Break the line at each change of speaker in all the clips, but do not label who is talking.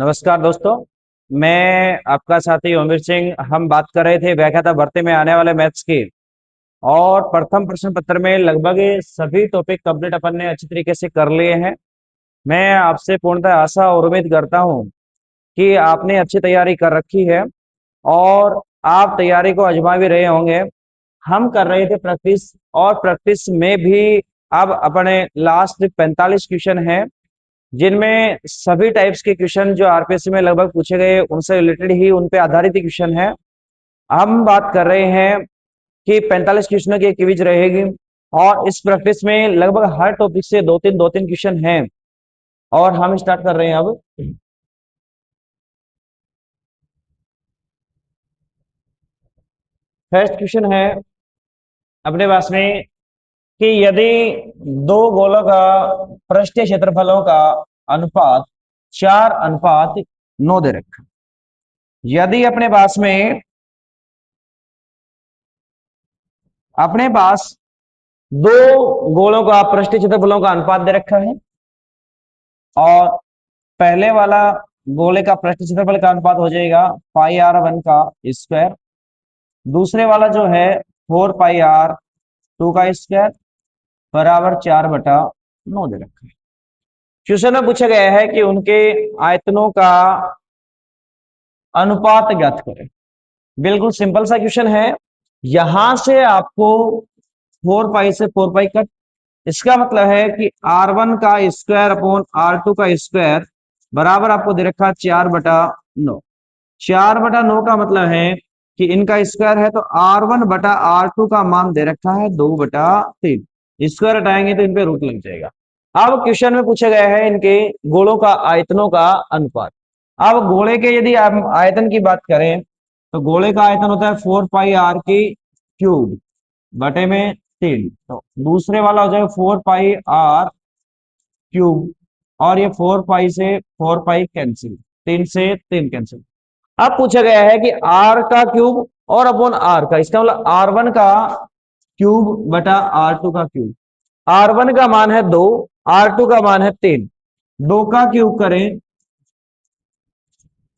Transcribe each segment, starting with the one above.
नमस्कार दोस्तों। मैं आपका साथी ओमवीर सिंह। हम बात कर रहे थे व्याख्याता भर्ती में आने वाले मैथ्स की। और प्रथम प्रश्न पत्र में लगभग ये सभी टॉपिक कंप्लीट अपन ने अच्छी तरीके से कर लिए हैं। मैं आपसे पूर्णतः आशा और उम्मीद करता हूं कि आपने अच्छी तैयारी कर रखी है और आप तैयारी को आजमा भी रहे होंगे। हम कर रहे थे प्रैक्टिस, और प्रैक्टिस में भी अब अपने लास्ट 45 क्वेश्चन हैं, जिनमें सभी टाइप्स के क्वेश्चन जो आरपीएससी में लगभग पूछे गए उनसे रिलेटेड ही, उन पे आधारित ही क्वेश्चन है। हम बात कर रहे हैं कि 45 क्वेश्चनों की एक क्विज रहेगी, और इस प्रैक्टिस में लगभग हर टॉपिक से दो तीन क्वेश्चन हैं। और हम स्टार्ट कर रहे हैं अब। फर्स्ट क्वेश्चन है अपने पास में कि यदि दो गोलों का पृष्ठीय क्षेत्रफलों का अनुपात 4:9 दे रखा। यदि अपने पास दो गोलों का पृष्ठीय क्षेत्रफलों का अनुपात दे रखा है, और पहले वाला गोले का पृष्ठीय क्षेत्रफल का अनुपात हो जाएगा πr1 का स्क्वायर। दूसरे वाला जो है 4πr2 का स्क्वायर बराबर 4/9 दे रखा है। क्वेश्चन में पूछा गया है कि उनके आयतनों का अनुपात ज्ञात करें। बिल्कुल सिंपल सा क्वेश्चन है। यहां से आपको 4 पाई से 4 पाई कट, इसका मतलब है कि R1 का स्क्वायर अपॉन R2 का स्क्वायर बराबर आपको दे रखा 4/9। 4/9 का मतलब है कि इनका स्क्वायर है, तो R1/R2 का मान दे रखा है 2/3। स्क्वायर हटाएंगे तो इन पे रूट लग जाएगा। अब क्वेश्चन में पूछा गया है इनके गोलों का आयतनों का अनुपात। अब गोले के यदि आप आयतन की बात करें तो गोले का आयतन होता है 4 पाई r³ बटे में 3। तो दूसरे वाला हो जाएगा 4 पाई r³, और ये 4 पाई से 4 पाई कैंसिल, 3 से 3 कैंसिल। अब पूछा गया है कि r का क्यूब और अपॉन r का, इसका मतलब R1 का क्यूब बटा R2 का क्यूब। R1 का मान है 2, R2 का मान है 3। 2 का क्यूब करें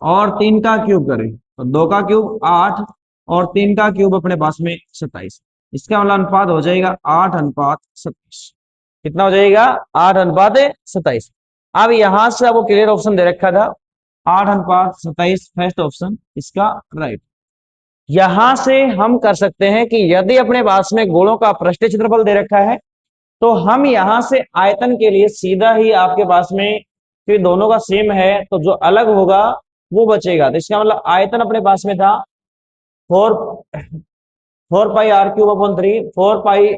और 3 का क्यूब करें तो 2 का क्यूब 8, और 3 का क्यूब अपने पास में 27। इसका मतलब अनुपात हो जाएगा 8:27। कितना हो जाएगा? 8:27। अब यहां से आपको क्लियर ऑप्शन दे रखा था 8:27, फर्स्ट ऑप्शन इसका राइट। यहां से हम कर सकते हैं कि यदि अपने पास में गोलों का पृष्ठीय क्षेत्रफल दे रखा है, तो हम यहां से आयतन के लिए सीधा ही आपके पास में, फिर दोनों का सेम है तो जो अलग होगा वो बचेगा। तो इसका मतलब आयतन अपने पास में था 4 पाई r³ अपॉन 3, 4 पाई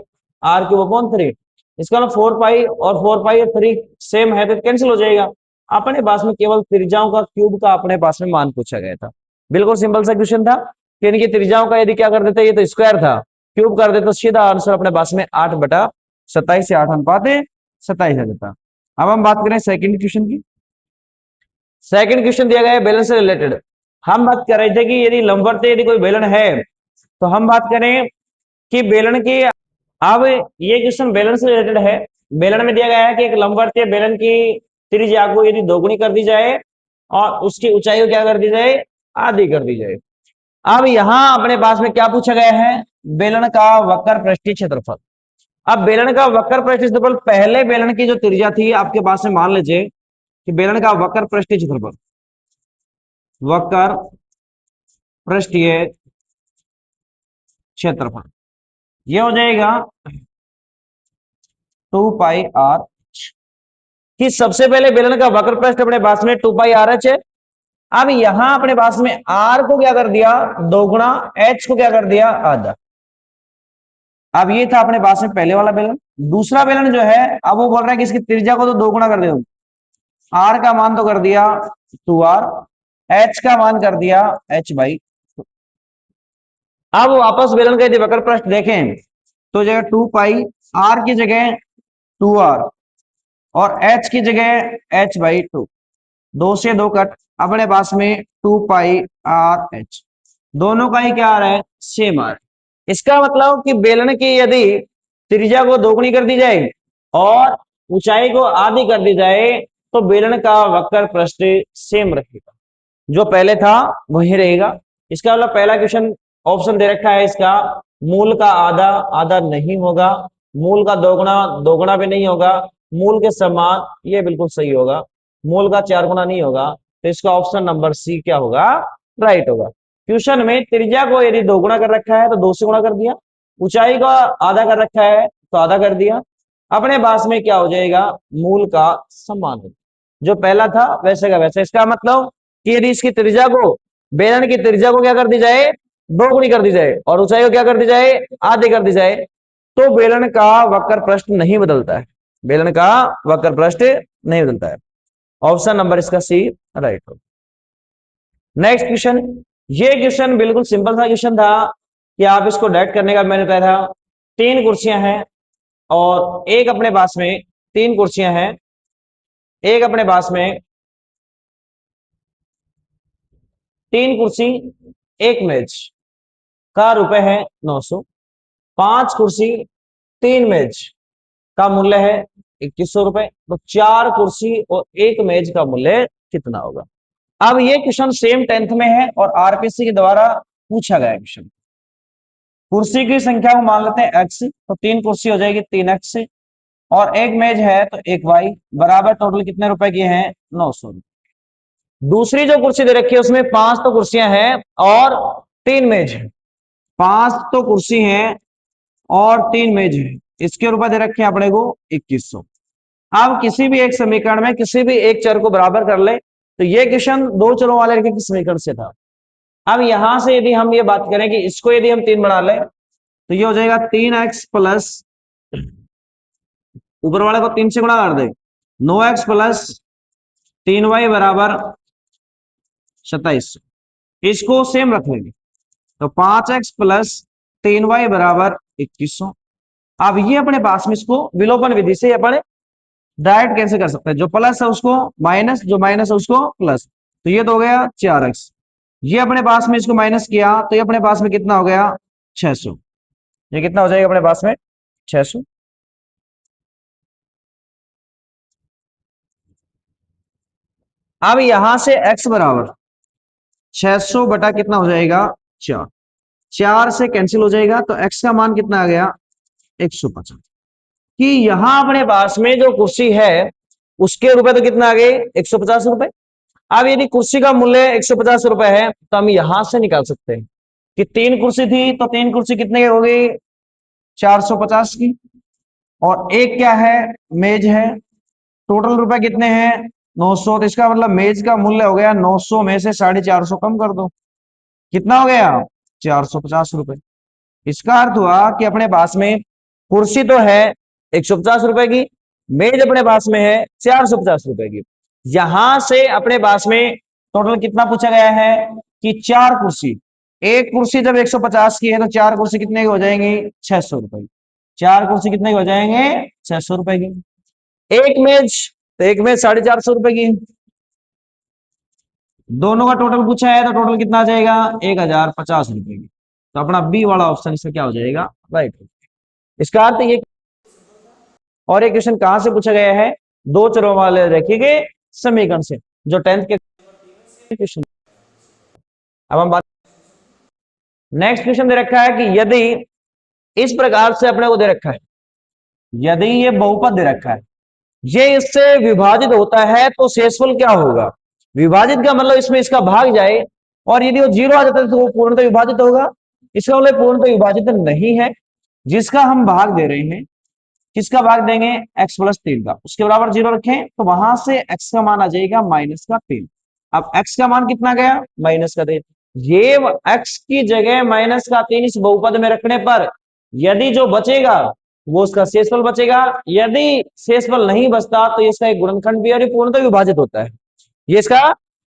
r³ अपॉन 3। इसका मतलब 4 पाई और 4 पाई और 3 सेम है तो कैंसिल हो जाएगा। अपने पास में केवल त्रिज्याओं का क्यूब का अपने पास में मान पूछा गया था। बिल्कुल सिंपल सा क्वेश्चन था कि इनकी त्रिज्याओं का यदि क्या कर देते, ये तो स्क्वायर था, क्यूब कर देते तो सीधा आंसर अपने पास में 8/27 से 8:27 आ जाता। अब हम बात करें सेकंड क्वेश्चन की। सेकंड क्वेश्चन दिया गया है बैलेंस से रिलेटेड। हम बात कर रहे थे कि यदि लंबवत यदि कोई बेलन है, तो हम बात करें कि बेलन की, अब ये क्वेश्चन बेलन से रिलेटेड है। बेलन में दिया गया है कि एक लंबवर्तीय बेलन की त्रिज्या को यदि दोगुनी कर दी जाए और उसकी ऊंचाई को क्या कर दी जाए, आधी कर दी जाए। अब यहां अपने पास में क्या पूछा गया है? बेलन का वक्र पृष्ठीय क्षेत्रफल। अब बेलन का वक्र पृष्ठीय क्षेत्रफल, पहले बेलन की जो त्रिज्या थी आपके पास में, मान लीजिए कि बेलन का वक्र पृष्ठीय क्षेत्रफल, वक्र पृष्ठीय क्षेत्रफल ये हो जाएगा 2 पाई r। कि सबसे पहले बेलन का वक्र पृष्ठ अपने पास में 2 पाई r है। अब यहां अपने पास में r को क्या कर दिया, दोगुना, h को क्या कर दिया, आधा। अब ये था अपने पास में पहले वाला बेलन। दूसरा बेलन जो है, अब वो बोल रहा है कि इसकी त्रिज्या को तो दोगुना कर दे। r का मान तो कर दिया 2r, h का मान कर दिया h/2। अब वापस बेलन का यदि वक्र पृष्ठ देखें तो जगह 2 पाई, r की जगह 2r और h की जगह h/2। 2 से 2 कट, अपने पास में 2 पाई r h। दोनों का ही क्या आ रहा है, सेम आ रहा है। इसका मतलब कि बेलन की यदि त्रिज्या को दोगुनी कर दी जाए और ऊंचाई को आधी कर दी जाए, तो बेलन का वक्र पृष्ठ सेम रहेगा, जो पहले था वही रहेगा। इसका मतलब पहला क्वेश्चन ऑप्शन दे रखा है इसका, मूल का आधा आधा नहीं होगा, मूल का दोगुना दोगुना भी नहीं होगा, मूल के समान, ये बिल्कुल सही होगा, मूल का 4 गुना नहीं होगा, तो इसका ऑप्शन नंबर सी क्या होगा, राइट होगा। क्वेश्चन में त्रिज्या को यदि दोगुना कर रखा है तो 2 से गुणा कर दिया, ऊंचाई का आधा कर रखा है तो आधा कर दिया, अपने पास में क्या हो जाएगा, मूल का समान हो, जो पहला था वैसे का वैसे। इसका मतलब कि यदि इसकी त्रिज्या को, बेलन की त्रिज्या को क्या कर दी जाए, दोगुनी कर दी जाए, और ऊंचाई को क्या कर दी जाए, आधी कर दी जाए, तो बेलन का वक्र पृष्ठ नहीं बदलता है, बेलन का वक्र पृष्ठ नहीं बदलता है। ऑप्शन नंबर इसका सी राइट हो। नेक्स्ट क्वेश्चन, ये क्वेश्चन बिल्कुल सिंपल सा क्वेश्चन था कि आप इसको डायरेक्ट करने का मैंने कहा था। 3 कुर्सियां हैं और एक अपने पास में, 3 कुर्सियां हैं, एक अपने पास में 3 कुर्सी, एक मेज का रुपए है 900, 5 कुर्सी 3 मेज का मूल्य है 2100 रुपए, तो 4 कुर्सी और एक मेज का मूल्य कितना होगा। अब ये क्वेश्चन सेम 10th में है और आरपीसी के द्वारा पूछा गया क्वेश्चन। कुर्सी की संख्या को मान लेते हैं x, तो 3 कुर्सी हो जाएगी 3x, और एक मेज है तो 1y, बराबर टोटल कितने रुपए की है, 900। दूसरी जो कुर्सी दे रखी है उसमें 5 तो कुर्सियां हैं और 3 मेज है, 5 तो कुर्सी हैं और 3 मेज है, इसके रुपए दे रखे हैं अपने को 2100। अब किसी भी एक समीकरण में किसी भी एक चर को बराबर कर ले, तो ये क्वेश्चन 2 चरों वाले के समीकरण से था। अब यहां से यदि हम ये बात करें कि इसको यदि हम 3 बना लें तो ये हो जाएगा 3x प्लस, ऊपर वाले को 3 से गुणा कर दे, 9x प्लस 3y बराबर 2700, इसको सेम रख लेंगे, तो 5x प्लस 3y बराबर 2100। अब ये अपने पास में इसको विलोपन विधि से अपने डायरेक्ट कैंसिल कर सकते हैं, जो प्लस है उसको माइनस, जो माइनस है उसको प्लस, तो ये तो हो गया 4x, ये अपने पास में इसको माइनस किया तो ये अपने पास में कितना हो गया 600, ये कितना हो जाएगा अपने पास में 600। अब यहां से x बराबर 600 बटा कितना हो जाएगा 4, 4 से कैंसिल हो जाएगा, तो x का मान कितना आ गया 150, कि यहां अपने पास में जो कुर्सी है उसके रुपए तो कितना आ गए 150 रुपए। अब यदि कुर्सी का मूल्य 150 रुपए है तो हम यहां से निकाल सकते हैं कि 3 कुर्सी थी तो 3 कुर्सी कितने की हो गई 450 की, और एक क्या है मेज है, टोटल रुपए कितने हैं 900, तो इसका मतलब मेज का मूल्य हो गया 900 में से 450 कम कर दो, कितना हो गया 450 रुपए। इसका अर्थ हुआ कि अपने पास में कुर्सी तो है 150 रुपए की, मेज अपने पास में है 450 रुपए की। यहां से अपने पास में टोटल कितना पूछा गया है कि 4 कुर्सी, एक कुर्सी जब 150 की है तो 4 कुर्सी कितने की हो जाएंगी 600 रुपए की, 4 कुर्सी कितने की हो जाएंगे 600 रुपए की। एक मेज, तो एक मेज 450 रुपए की, दोनों का टोटल पूछा है तो टोटल कितना आ जाएगा 1050 रुपए की, तो अपना बी वाला ऑप्शन इसका क्या हो जाएगा राइट। इसका अर्थ ये, और ये क्वेश्चन कहां से पूछा गया है 2 चरों वाले रखे गए समीकरण से, जो 10th के क्वेश्चन। अब हम बात, नेक्स्ट क्वेश्चन दे रखा है कि यदि इस प्रकार से अपने को दे रखा है, यदि ये बहुपद दे रखा है, ये इससे विभाजित होता है तो शेषफल क्या होगा। विभाजित का मतलब इसमें इसका भाग जाए, और यदि वो 0 आ जाता है तो वो पूर्णतः विभाजित होगा, इसका मतलब पूर्णतः विभाजित नहीं है, जिसका हम भाग दे रहे हैं, किसका भाग देंगे x प्लस 3 का, उसके बराबर 0 रखें तो वहां से x का मान आ जाएगा -3। अब x का मान कितना गया -3, ये x की जगह -3 इस बहुपद में रखने पर यदि जो बचेगा वो उसका शेषफल बचेगा, यदि शेषफल नहीं बचता तो इसका एक गुणनखंड भी है और ये पूर्णतः विभाजित होता है, ये इसका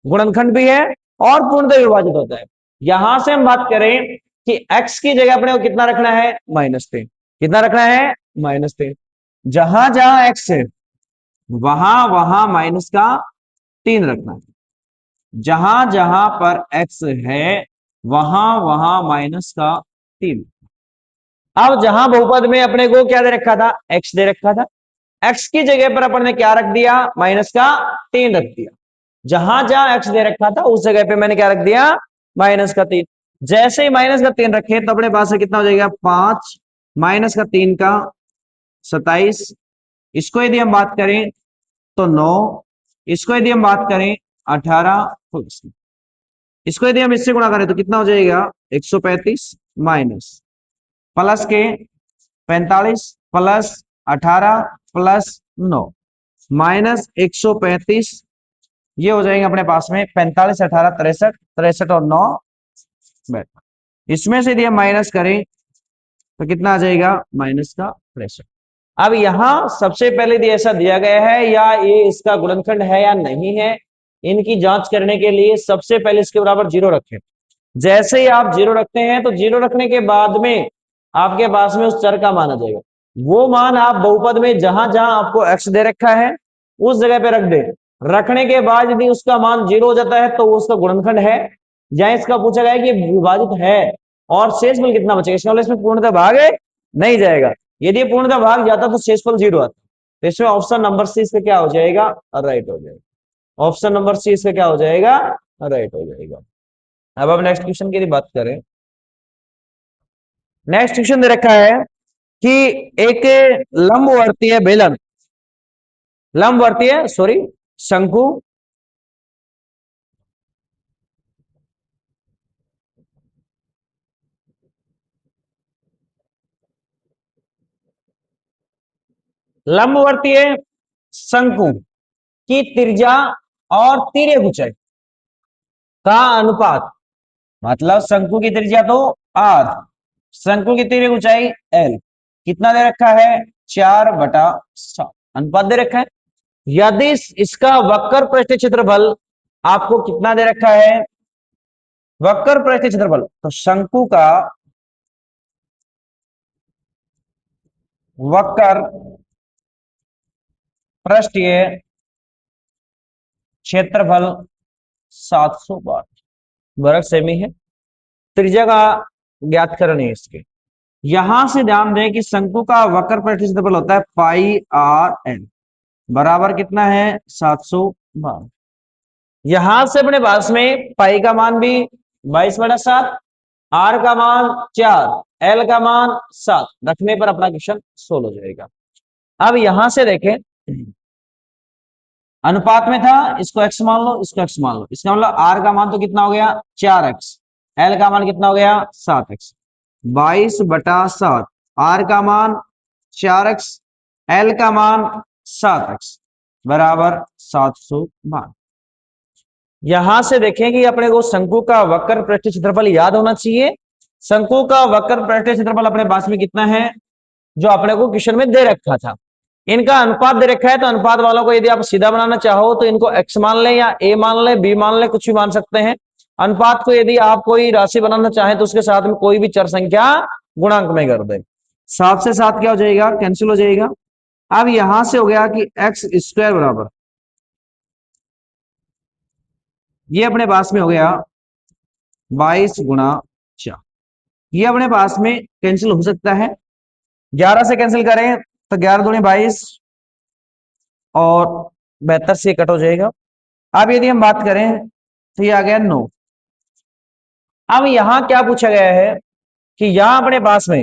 गुणनखंड भी है और पूर्णतः विभाजित होता है। यहां से हम बात करें कि x की जगह अपने को कितना रखना है -3, कितना रखना है -3, जहां जहां x है वहां वहां माइनस का 3 रखना है, जहां जहां पर x है वहां वहां माइनस का 3। अब जहां बहुपद में अपने को क्या दे रखा था x दे रखा था, एक्स की जगह पर अपन ने क्या रख दिया, माइनस का 3 रख दिया। जहां जहां एक्स दे रखा था उस जगह पे मैंने क्या रख दिया, माइनस का 3। जैसे ही माइनस का 3 रखे तो अपने पास से कितना हो जाएगा, 5 माइनस का 3 का 27। इसको यदि हम बात करें तो 9, इसको यदि हम बात करें 18, इसको यदि हम इससे गुणा करें तो कितना हो जाएगा 135 माइनस प्लस के 45 प्लस 18 प्लस 9 माइनस 135। ये हो जाएंगे अपने पास में 45 18 63, 63 और 9 बैठ। इसमें से यदि हम माइनस करें तो कितना आ जाएगा, माइनस का 63। अब यहां सबसे पहले यदि ऐसा दिया गया है या ये इसका गुणनखंड है या नहीं है, इनकी जांच करने के लिए सबसे पहले इसके बराबर 0 रखें। जैसे ही आप 0 रखते हैं तो 0 रखने के बाद में आपके पास में उस चर का मान आ जाएगा। वो मान आप बहुपद में जहां जहां आपको x दे रखा है उस जगह पे रख दे। रखने के बाद यदि उसका मान 0 हो जाता है तो वो उसका गुणनखंड है, या इसका पूछा गया कि विभाजित है और शेषफल कितना बचेगा। इसका मतलब इसमें पूर्णतः भाग नहीं जाएगा। यदि पूर्णतः भाग जाता तो शेषफल 0 आता। तो इसमें ऑप्शन नंबर सी इसका क्या हो जाएगा, राइट हो जाएगा। ऑप्शन नंबर सी इसका क्या हो जाएगा, राइट हो जाएगा। अब नेक्स्ट क्वेश्चन की बात करें। नेक्स्ट क्वेश्चन दे रखा है कि एक लंबवर्तीय बेलन, लंबवर्तीय सॉरी शंकु लंबवर्तीय शंकु की त्रिज्या और तिर्यक ऊंचाई का अनुपात, मतलब शंकु की त्रिज्या तो r, शंकु की तिर्यक ऊंचाई l, कितना दे रखा है 4/7 अनुपात दे रखा है। यदि इसका वक्र पृष्ठ क्षेत्रफल आपको कितना दे रखा है, वक्र पृष्ठ क्षेत्रफल, तो शंकु का वक्र पृष्ठीय क्षेत्रफल 712 वर्ग सेमी है। त्रिज्या का ज्ञात करनी है इसके। यहां से ध्यान दें कि शंकु का वक्र पृष्ठ क्षेत्रफल होता है पाई आर एन, बराबर कितना है 712। यहां से अपने पास में पाई का मान भी 22/7, आर का मान 4, एल का मान 7 रखने पर अपना क्वेश्चन सोल्व हो जाएगा। अब यहां से देखें, अनुपात में था, इसको x मान लो, इसको x मान लो। इसका मतलब r का मान तो कितना हो गया 4x, l का मान कितना हो गया 7x। 22/7, r का मान 4x, l का मान 7x बराबर 712। यहां से देखें कि अपने को शंकु का वक्र पृष्ठ क्षेत्रफल याद होना चाहिए। शंकु का वक्र पृष्ठ क्षेत्रफल अपने पास में कितना है, जो अपने को क्वेश्चन में दे रखा था। इनका अनुपात दे रखा है, तो अनुपात वालों को यदि आप सीधा बनाना चाहो तो इनको x मान ले या a मान ले, b मान ले, कुछ भी मान सकते हैं। अनुपात को यदि आप कोई राशि बनाना चाहें तो उसके साथ में कोई भी चर संख्या गुणांक में कर दे। 7 से 7 क्या हो जाएगा, कैंसिल हो जाएगा। अब यहां से हो गया कि एक्स स्क्वायर बराबर, ये अपने पास में हो गया 22 × 4। ये अपने पास में कैंसिल हो सकता है। 11 से कैंसिल करें तो 11 दूनी 22 और 72 से कट हो जाएगा। अब यदि हम बात करें तो ये आ गया 9। अब यहां क्या पूछा गया है कि यहां अपने पास में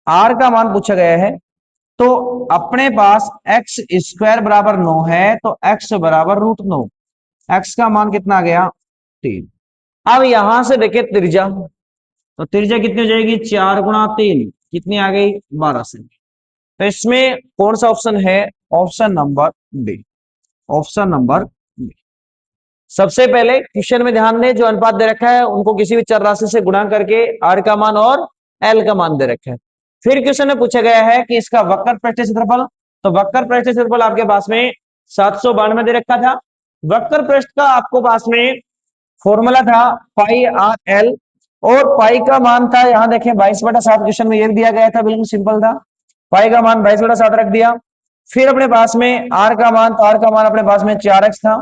r का मान पूछा गया है, तो अपने पास एक्स स्क्वायर बराबर 9 है तो x बराबर √9, x का मान कितना आ गया 3। अब यहां से देखिए त्रिज्या, तो त्रिज्या कितनी हो जाएगी 4 × 3 कितनी आ गई 12 सेमी। तो इसमें कौन सा ऑप्शन है, option number D, option number D. सबसे पहले क्वेश्चन में ध्यान दें, जो अनुपात दे रखा है उनको किसी भी चर राशि से गुणा करके आर का मान और एल का मान दे रखा है। फिर क्वेश्चन में पूछा गया है कि इसका वक्र पृष्ठ क्षेत्रफल, तो वक्र पृष्ठ क्षेत्रफल आपके पास में 792 दे रखा था। वक्र पृष्ठ का आपको पास में फॉर्मूला था पाई आर एल, और पाई का मान था, यहां देखें 22/7 क्वेश्चन में ये दिया गया था, बिल्कुल सिंपल था। पाई का मान 22/7 रख दिया। फिर अपने पास में आर का मान, तो आर का मान अपने पास में 4x था।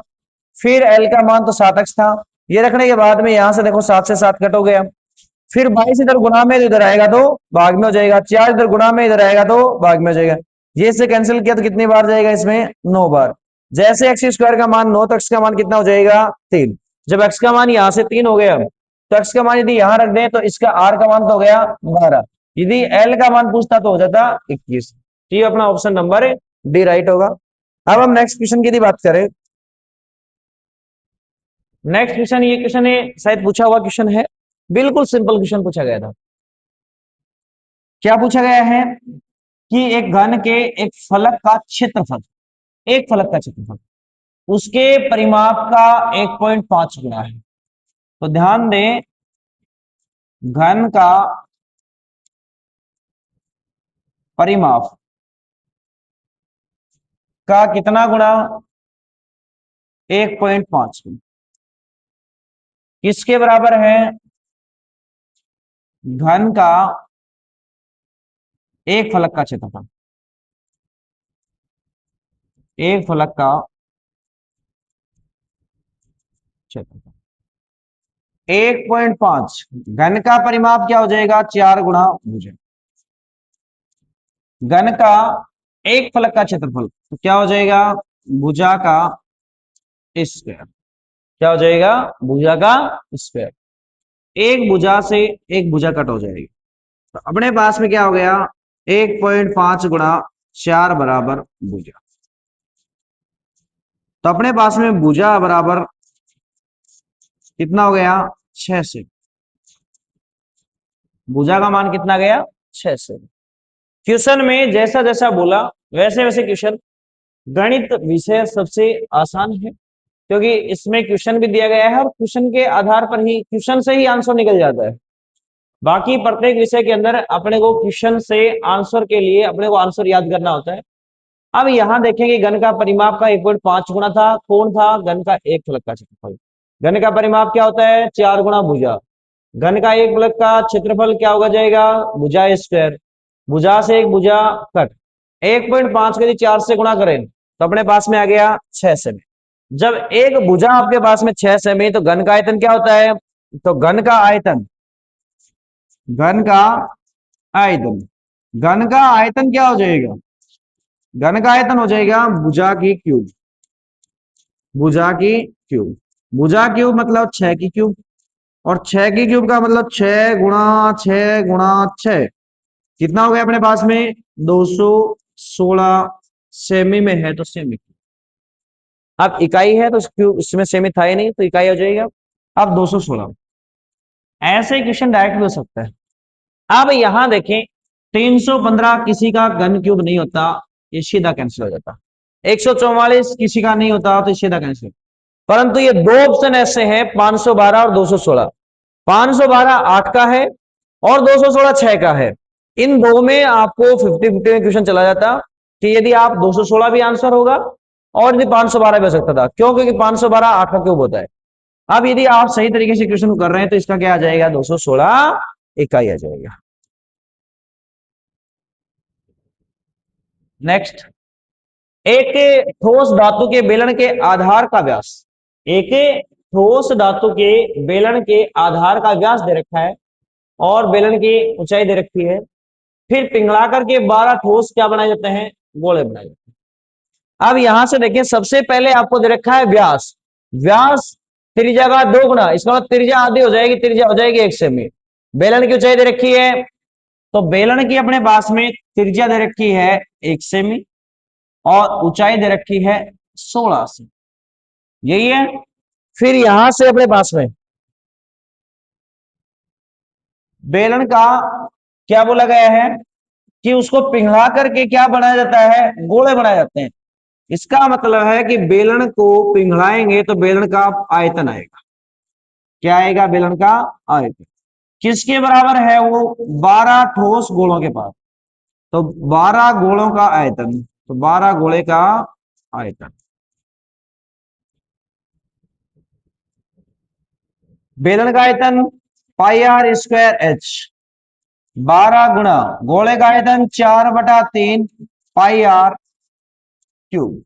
फिर एल का मान तो 7x था। ये रखने के बाद में यहां से देखो 7 से 7 कट हो गया। फिर 22 इधर गुणा में इधर आएगा तो भाग में हो जाएगा, 4 इधर गुणा में इधर आएगा तो भाग में हो जाएगा। ये से कैंसिल किया तो कितनी बार जाएगा इसमें, 9 बार। जैसे एक्स स्क्वायर का मान 9 तो एक्स का मान कितना हो जाएगा, 3। जब एक्स का मान यहां से 3 हो गया तो एक्स का मान यदि यहां रख दें तो इसका आर का मान तो हो गया 12। यदि एल का मान पूछता तो हो जाता 21। ये अपना ऑप्शन नंबर डी राइट होगा। अब हम नेक्स्ट क्वेश्चन की यदि बात करें, नेक्स्ट क्वेश्चन, ये क्वेश्चन है शायद पूछा हुआ क्वेश्चन है, बिल्कुल सिंपल क्वेश्चन पूछा गया था। क्या पूछा गया है कि एक घन के एक फलक का क्षेत्रफल, एक फलक का क्षेत्रफल उसके परिमाप का 1.5 गुना है। तो ध्यान दें, घन का परिमाप का कितना गुना, 1.5 गुना, किसके बराबर है, घन का एक फलक का क्षेत्रफल, एक फलक का क्षेत्रफल 1.5, घन का परिमाप क्या हो जाएगा, 4 गुना भुजा। घन का एक फलक का क्षेत्रफल तो क्या हो जाएगा, भुजा का स्क्वायर। क्या हो जाएगा, भुजा का स्क्वायर। एक भुजा से एक भुजा कट हो जाएगी तो अपने पास में क्या हो गया, 1.5 गुणा 4 बराबर भुजा। तो अपने पास में भुजा बराबर कितना हो गया, 6 से। भुजा का मान कितना गया, 6 से। क्वेश्चन में जैसा जैसा बोला वैसे वैसे क्वेश्चन। गणित विषय सबसे आसान है क्योंकि इसमें क्वेश्चन भी दिया गया है और क्वेश्चन के आधार पर ही, क्वेश्चन से ही आंसर निकल जाता है। बाकी प्रत्येक विषय के अंदर अपने को क्वेश्चन से आंसर के लिए अपने को आंसर याद करना होता है। अब यहां देखेंगे घन का परिमाप का 1.5 गुना था, कौन था, घन का एक फलक का क्षेत्रफल। घन का परिमाप क्या होता है, 4 गुना भुजा। घन का एक फलक का क्षेत्रफल क्या होगा जाएगा, भुजा स्क्वायर। भुजा से एक भुजा कट, 1.5 के 4 से गुणा करें तो अपने पास में आ गया 6 सेमी। जब एक भुजा आपके पास में 6 सेमी तो घन का आयतन क्या होता है, तो घन का आयतन, घन का आयतन, घन का आयतन क्या हो जाएगा, घन का आयतन हो जाएगा भुजा की क्यूब। भुजा की क्यूब, भुजा क्यूब मतलब 6 की क्यूब, और 6 की क्यूब का मतलब 6 गुणा 6 गुणा 6, कितना हो गया अपने पास में, 216 सेमी में है तो सेमी। अब इकाई है तो क्यूब इसमें सेमी था ही नहीं तो इकाई हो जाएगा। अब 216, ऐसे क्वेश्चन डायरेक्ट भी हो सकता है। अब यहां देखें, 315 किसी का घन क्यूब नहीं होता, ये सीधा कैंसिल हो जाता। 144 किसी का नहीं होता तो सीधा कैंसिल। परंतु ये दो ऑप्शन ऐसे हैं, 512 और 216। 512 8 का है और 216 6 का है। इन दो में आपको 50-50 में क्वेश्चन चला जाता कि यदि आप 216 भी आंसर होगा और यदि 512 भी हो सकता था। क्यों, क्योंकि 512 8 का क्यूब होता है। अब यदि आप सही तरीके से क्वेश्चन कर रहे हैं तो इसका क्या आ जाएगा, 216 इकाई आ जाएगा। नेक्स्ट, एक ठोस धातु के बेलन के आधार का व्यास, एक ठोस धातु के बेलन के आधार का व्यास दे रखा है और बेलन की ऊंचाई दे रखी है। फिर पिघला करके 12 ठोस क्या बनाए जाते हैं, गोले बनाए जाते हैं। अब यहां से देखिए, सबसे पहले आपको दे रखा है व्यास। व्यास त्रिज्या का 2 गुना, इसका मतलब त्रिज्या आधी हो जाएगी, त्रिज्या हो जाएगी 1 सेमी। बेलन की ऊंचाई दे रखी है तो बेलन की अपने पास में त्रिज्या दे रखी है 1 सेमी और ऊंचाई दे रखी है 16 से, यही है। फिर यहां से अपने पास में बेलन का क्या बोला गया है कि उसको पिघला करके क्या बनाया जाता है, गोले बनाए जाते हैं। इसका मतलब है कि बेलन को पिघलाएंगे तो बेलन का आयतन आएगा। क्या आएगा, बेलन का आयतन किसके बराबर है, वो 12 ठोस गोलों के पास। तो 12 गोलों का आयतन, तो 12 गोले का आयतन, बेलन का आयतन पाई आर स्क्वायर एच, 12 गुणा गोले का आयतन 4/3 पाई आर क्यूब।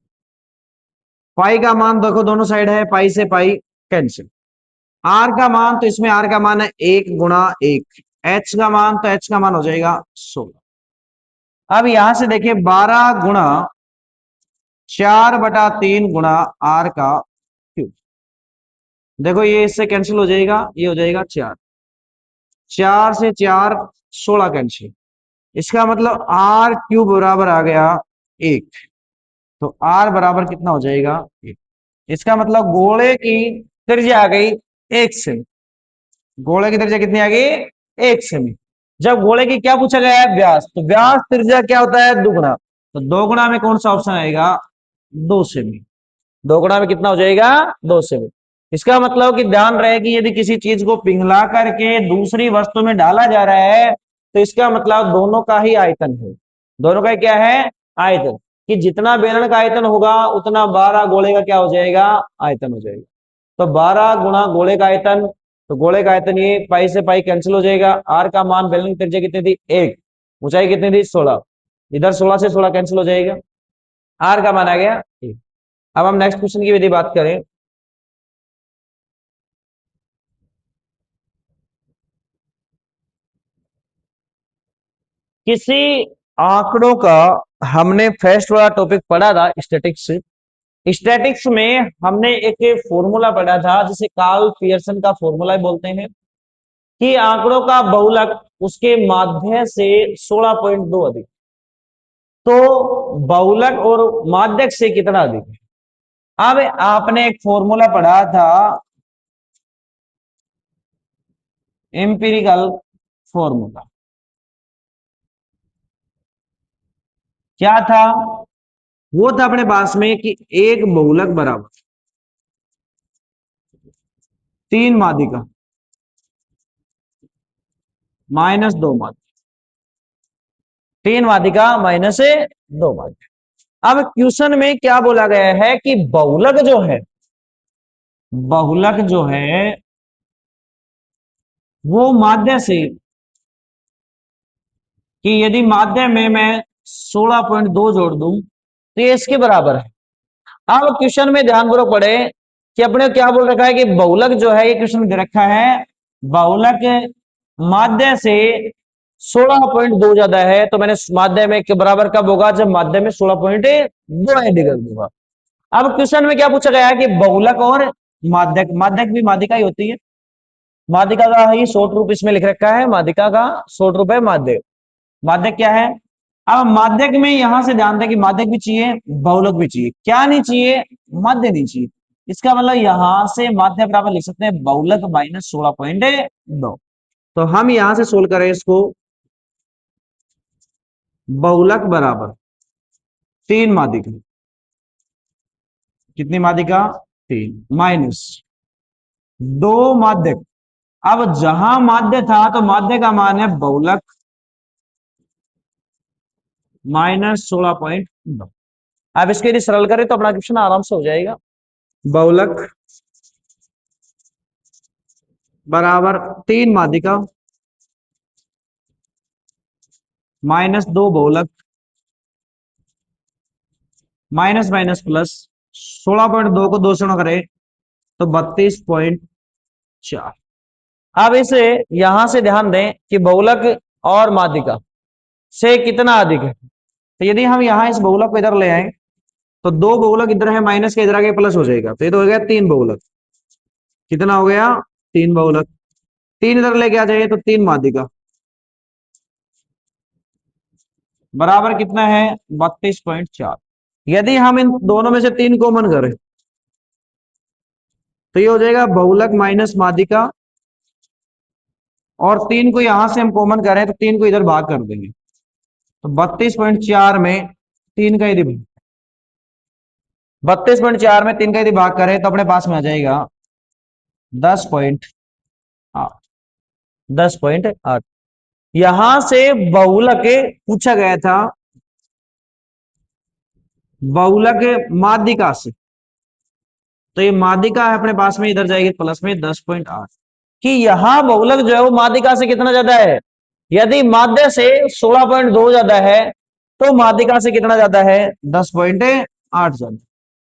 पाई का मान देखो दोनों साइड है, पाई से पाई कैंसिल। आर का मान, तो इसमें आर का मान है 1 गुणा 1। एच का मान, तो एच का मान हो जाएगा 16। अब यहां से देखिए 12 × 4/3 गुणा आर का क्यूब। देखो ये इससे कैंसिल हो जाएगा, ये हो जाएगा 4, 4 से 4 16 कैंसिल। इसका मतलब आर क्यूब बराबर आ गया 1। तो आर बराबर कितना हो जाएगा 1। इसका मतलब गोले की त्रिज्या आ गई 1 सेमी। गोले की त्रिज्या कितनी आ गई 1 सेमी। जब गोले की क्या पूछा गया है व्यास, तो व्यास त्रिज्या क्या होता है दुगुना। तो दोगुना में कौन सा ऑप्शन आएगा 2 सेमी। दोगुना में कितना हो जाएगा 2 सेमी। इसका मतलब कि ध्यान रहे कि यदि किसी चीज को पिघला करके दूसरी वस्तु में डाला जा रहा है तो इसका मतलब दोनों का ही आयतन है। दोनों का क्या है आयतन। कि जितना बेलन का आयतन होगा उतना 12 गोले का क्या हो जाएगा आयतन हो जाएगा। तो 12 गुणा गोले का आयतन, तो गोले का आयतन ये पाई से पाई कैंसिल हो जाएगा। आर का मान बेलन की त्रिज्या कितनी थी 1, ऊंचाई कितनी थी 16, इधर 16 से 16 कैंसिल हो जाएगा, आर का मान आ गया 1। अब हम नेक्स्ट क्वेश्चन की यदि बात करें, किसी आंकड़ों का हमने फर्स्ट वाला टॉपिक पढ़ा था स्टैटिक्स। स्टैटिक्स में हमने एक फॉर्मूला पढ़ा था जिसे कार्ल पियर्सन का फॉर्मूला बोलते हैं कि आंकड़ों का बहुलक उसके माध्य से 16.2 अधिक। तो बहुलक और माध्यक से कितना अधिक है। अब आपने एक फॉर्मूला पढ़ा था एम्पिरिकल फॉर्मूला, क्या था वो था अपने पास में कि एक बहुलक बराबर 3 माध्यिका माइनस 2 माध्यिका, 3 माध्यिका माइनस 2 माध्यिका। अब क्वेश्चन में क्या बोला गया है कि बहुलक जो है, बहुलक जो है वो माध्य से, कि यदि माध्य में मैं 16.2 जोड़ दूं तो ये इसके बराबर है। अब क्वेश्चन में ध्यानपूर्वक पढ़े कि अपने क्या बोल रखा है कि बहुलक जो है, ये क्वेश्चन दे रखा है बहुलक माध्य से 16.2 ज्यादा है, तो मैंने माध्य में के बराबर कब होगा जब माध्य में 16.2 ऐड कर दूंगा। अब क्वेश्चन में क्या पूछा गया है कि बहुलक और माध्यक, माध्यक भी माध्यिका ही होती है, माध्यिका का ही शॉर्ट रूप इसमें लिख रखा है, माध्यिका का शॉर्ट रूप है माध्यक। माध्यक क्या है, अब माध्यक में यहां से ध्यान दें कि माध्यक भी चाहिए बहुलक भी चाहिए, क्या नहीं चाहिए माध्य नहीं चाहिए। इसका मतलब यहां से माध्य बराबर लिख सकते हैं बहुलक माइनस 16.2। तो हम यहां से सोल्व करें इसको, बहुलक बराबर 3 माध्यिका, कितनी माध्यिका 3 माइनस 2 माध्यक। अब जहां माध्य था तो माध्य का मान है बहुलक माइनस 16.2। अब इसके यदि सरल करें तो अपना क्वेश्चन आराम से हो जाएगा। बहुलक बराबर 3 माध्यिका माइनस 2 बहुलक माइनस माइनस प्लस 16.2 को 2 से गुणा करें तो 32.4। अब इसे यहां से ध्यान दें कि बहुलक और माध्यिका से कितना अधिक है। तो यदि हम यहां इस बहुलक को इधर ले आए तो 2 बहुलक इधर है माइनस के इधर आगे प्लस हो जाएगा, तो ये तो हो गया 3 बहुलक। कितना हो गया 3 बहुलक। 3 इधर लेके आ जाइए तो 3 माध्यिका बराबर कितना है 32.4। यदि हम इन दोनों में से 3 कॉमन करें तो ये हो जाएगा बहुलक माइनस माध्यिका, और 3 को यहां से हम कॉमन करें तो 3 को इधर भाग कर देंगे, तो 32.4 में 3 का यदि 32.4 में 3 का यदि भाग करें तो अपने पास में आ जाएगा 10.8। 10.8। यहां से बहुलक पूछा गया था बहुलक माध्यिका से, तो ये माध्यिका है अपने पास में इधर जाएगी प्लस में 10.8। कि यहां बहुलक जो है वो माध्यिका से कितना ज्यादा है, यदि माध्य से 16.2 ज्यादा है तो माध्यिका से कितना ज्यादा है 10.8 ज्यादा।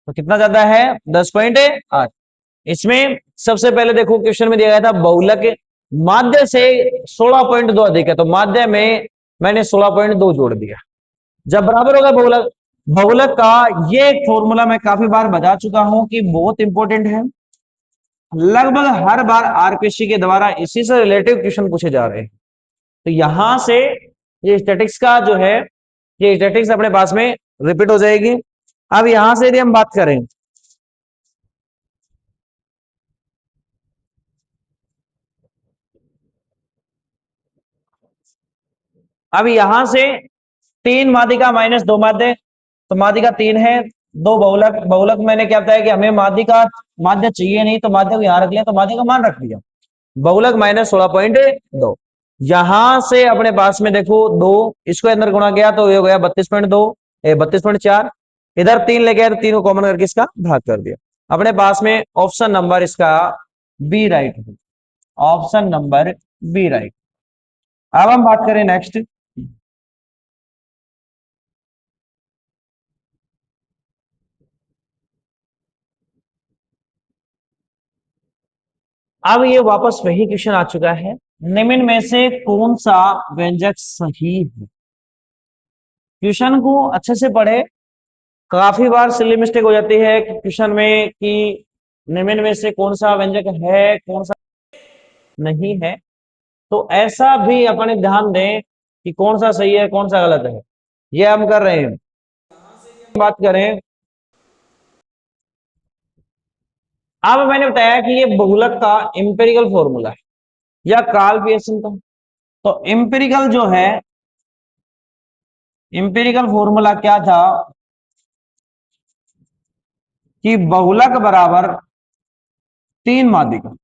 तो कितना ज्यादा है 10.8। इसमें सबसे पहले देखो क्वेश्चन में दिया गया था बहुलक माध्य से 16.2 अधिक है, तो माध्य में मैंने 16.2 जोड़ दिया। जब बराबर होगा बहुलक, बहुलक का ये एक फॉर्मूला मैं काफी बार बता चुका हूं कि बहुत इंपॉर्टेंट है, लगभग हर बार आरपीएससी के द्वारा इसी से रिलेटिव क्वेश्चन पूछे जा रहे हैं। तो यहां से ये स्टैटिक्स का जो है, ये स्टैटिक्स अपने पास में रिपीट हो जाएगी। अब यहां से यदि हम बात करें, अब यहां से तीन माध्यिका माइनस दो माध्य, तो माध्यिका तीन है, दो बहुलक, बहुलक मैंने क्या बताया कि हमें माध्यिका माध्य चाहिए नहीं, तो माध्य को यहां रख लिया, तो माध्य का मान रख दिया, बहुलक माइनस 16.2। यहां से अपने पास में देखो दो, इसको अंदर गुणा किया तो ये हो गया 32.2, 32.4, इधर तीन ले गया तो तीन को कॉमन करके इसका भाग कर दिया। अपने पास में ऑप्शन नंबर इसका बी राइट है, ऑप्शन नंबर बी राइट। अब हम बात करें नेक्स्ट, अब ये वापस वही क्वेश्चन आ चुका है, निम्न में से कौन सा व्यंजक सही है। क्वेश्चन को अच्छे से पढ़े, काफी बार सिली मिस्टेक हो जाती है क्वेश्चन में कि निम्न में से कौन सा व्यंजक है कौन सा नहीं है, तो ऐसा भी अपने ध्यान दें कि कौन सा सही है कौन सा गलत है, ये हम कर रहे हैं। बात करें, अब मैंने बताया कि ये बहुलक का इंपेरिकल फॉर्मूला है या काल पियर्सन का, तो इंपेरिकल जो है, इंपेरिकल फॉर्मूला क्या था कि बहुलक बराबर तीन माध्यिका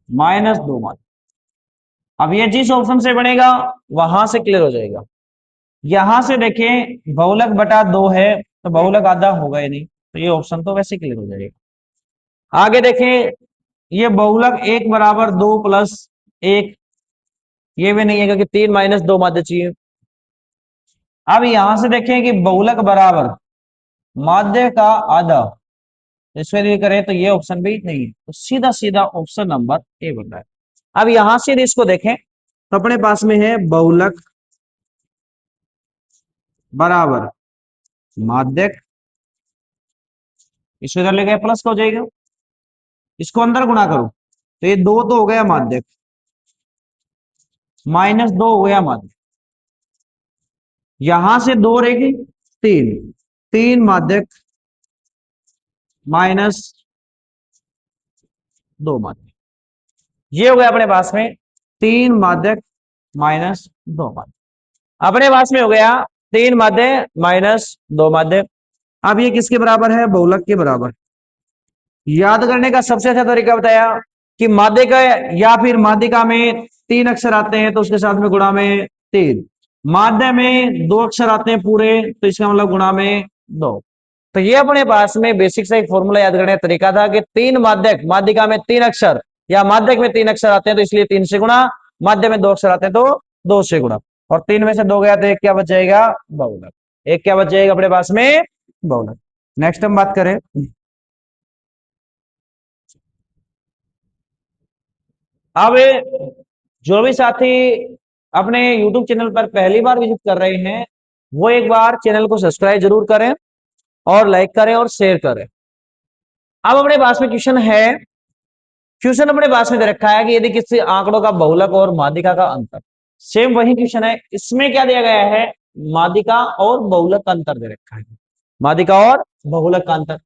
माइनस दो माध्यिका। अब ये जिस ऑप्शन से बनेगा वहां से क्लियर हो जाएगा। यहां से देखें बहुलक बटा दो है, तो बहुलक आधा होगा ही नहीं, तो ये ऑप्शन तो वैसे क्लियर हो जाएगा। आगे देखें, ये बहुलक एक बराबर दो प्लस एक, ये भी नहीं है क्योंकि तीन माइनस दो माध्य चाहिए। अब यहां से देखें कि बहुलक बराबर माध्य का आधा, इसमें यदि करें तो ये ऑप्शन भी नहीं है, तो सीधा सीधा ऑप्शन नंबर ए बन रहा है। अब यहां से यदि इसको देखें तो अपने पास में है बहुलक बराबर माध्यक, इसको इधर ले गए प्लस का हो जाएगा, इसको अंदर गुणा करो तो ये दो तो हो गया माध्यक, माइनस दो हो गया माध्यक, यहां से दो रहेगी तीन, तीन माध्यक माइनस दो माध्यक, ये हो गया अपने पास में तीन माध्यक माइनस दो माध्यक, अपने पास में हो गया तीन माध्य माइनस दो माध्य। अब ये किसके बराबर है, बहुलक के बराबर। याद करने का सबसे अच्छा तरीका बताया कि माध्य का या फिर माध्यिका में तीन अक्षर आते हैं तो उसके साथ में गुणा में तीन, माध्य में दो अक्षर आते हैं पूरे तो इसका मतलब गुणा में दो। तो ये अपने पास में बेसिक सा एक फॉर्मूला याद करने का तरीका था कि तीन माध्यक, माध्यिका में तीन अक्षर या माध्यक में तीन अक्षर आते हैं तो इसलिए तीन से गुणा, माध्य में दो अक्षर आते हैं तो दो से गुणा, और तीन में से दो गया तो एक क्या बच जाएगा, बहुलक, एक क्या बच जाएगा अपने पास में, बहुलक। नेक्स्ट हम बात करें, अब जो भी साथी अपने YouTube चैनल पर पहली बार विजिट कर रहे हैं वो एक बार चैनल को सब्सक्राइब जरूर करें और लाइक करें और शेयर करें। अब अपने पास में क्वेश्चन है, क्वेश्चन अपने पास में दे रखा है कि यदि किसी आंकड़ों का बहुलक और माध्यिका का अंतर, सेम वही क्वेश्चन है, इसमें क्या दिया गया है, माध्यिका और बहुलक का अंतर दे रखा है, माध्यिका और बहुलक का अंतर।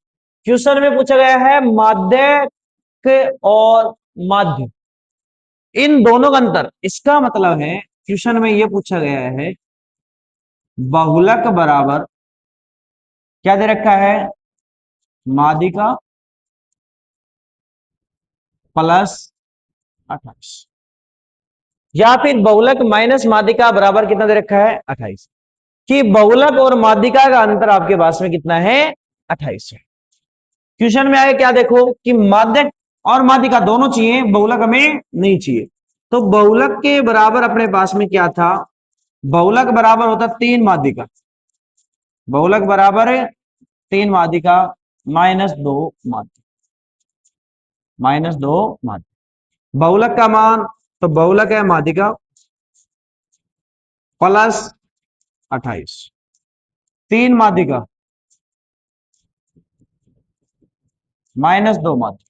क्वेश्चन में पूछा गया है माध्यक और माध्य, इन दोनों का अंतर, इसका मतलब है क्वेश्चन में यह पूछा गया है बहुलक बराबर क्या दे रखा है, माध्यिका प्लस 28, या फिर बहुलक माइनस माध्यिका बराबर कितना दे रखा है 28, कि बहुलक और माध्यिका का अंतर आपके पास में कितना है 28 है। क्वेश्चन में आए क्या देखो कि माध्यक और माध्यिका दोनों चाहिए, बहुलक हमें नहीं चाहिए, तो बहुलक के बराबर अपने पास में क्या था, बहुलक बराबर होता तीन माध्यिका, बहुलक बराबर है तीन माध्यिका माइनस दो माध्यिका, माइनस दो माध्यिका, बहुलक का मान, तो बहुलक है माध्यिका प्लस 28, 3 माध्यिका -2 माध्यिका।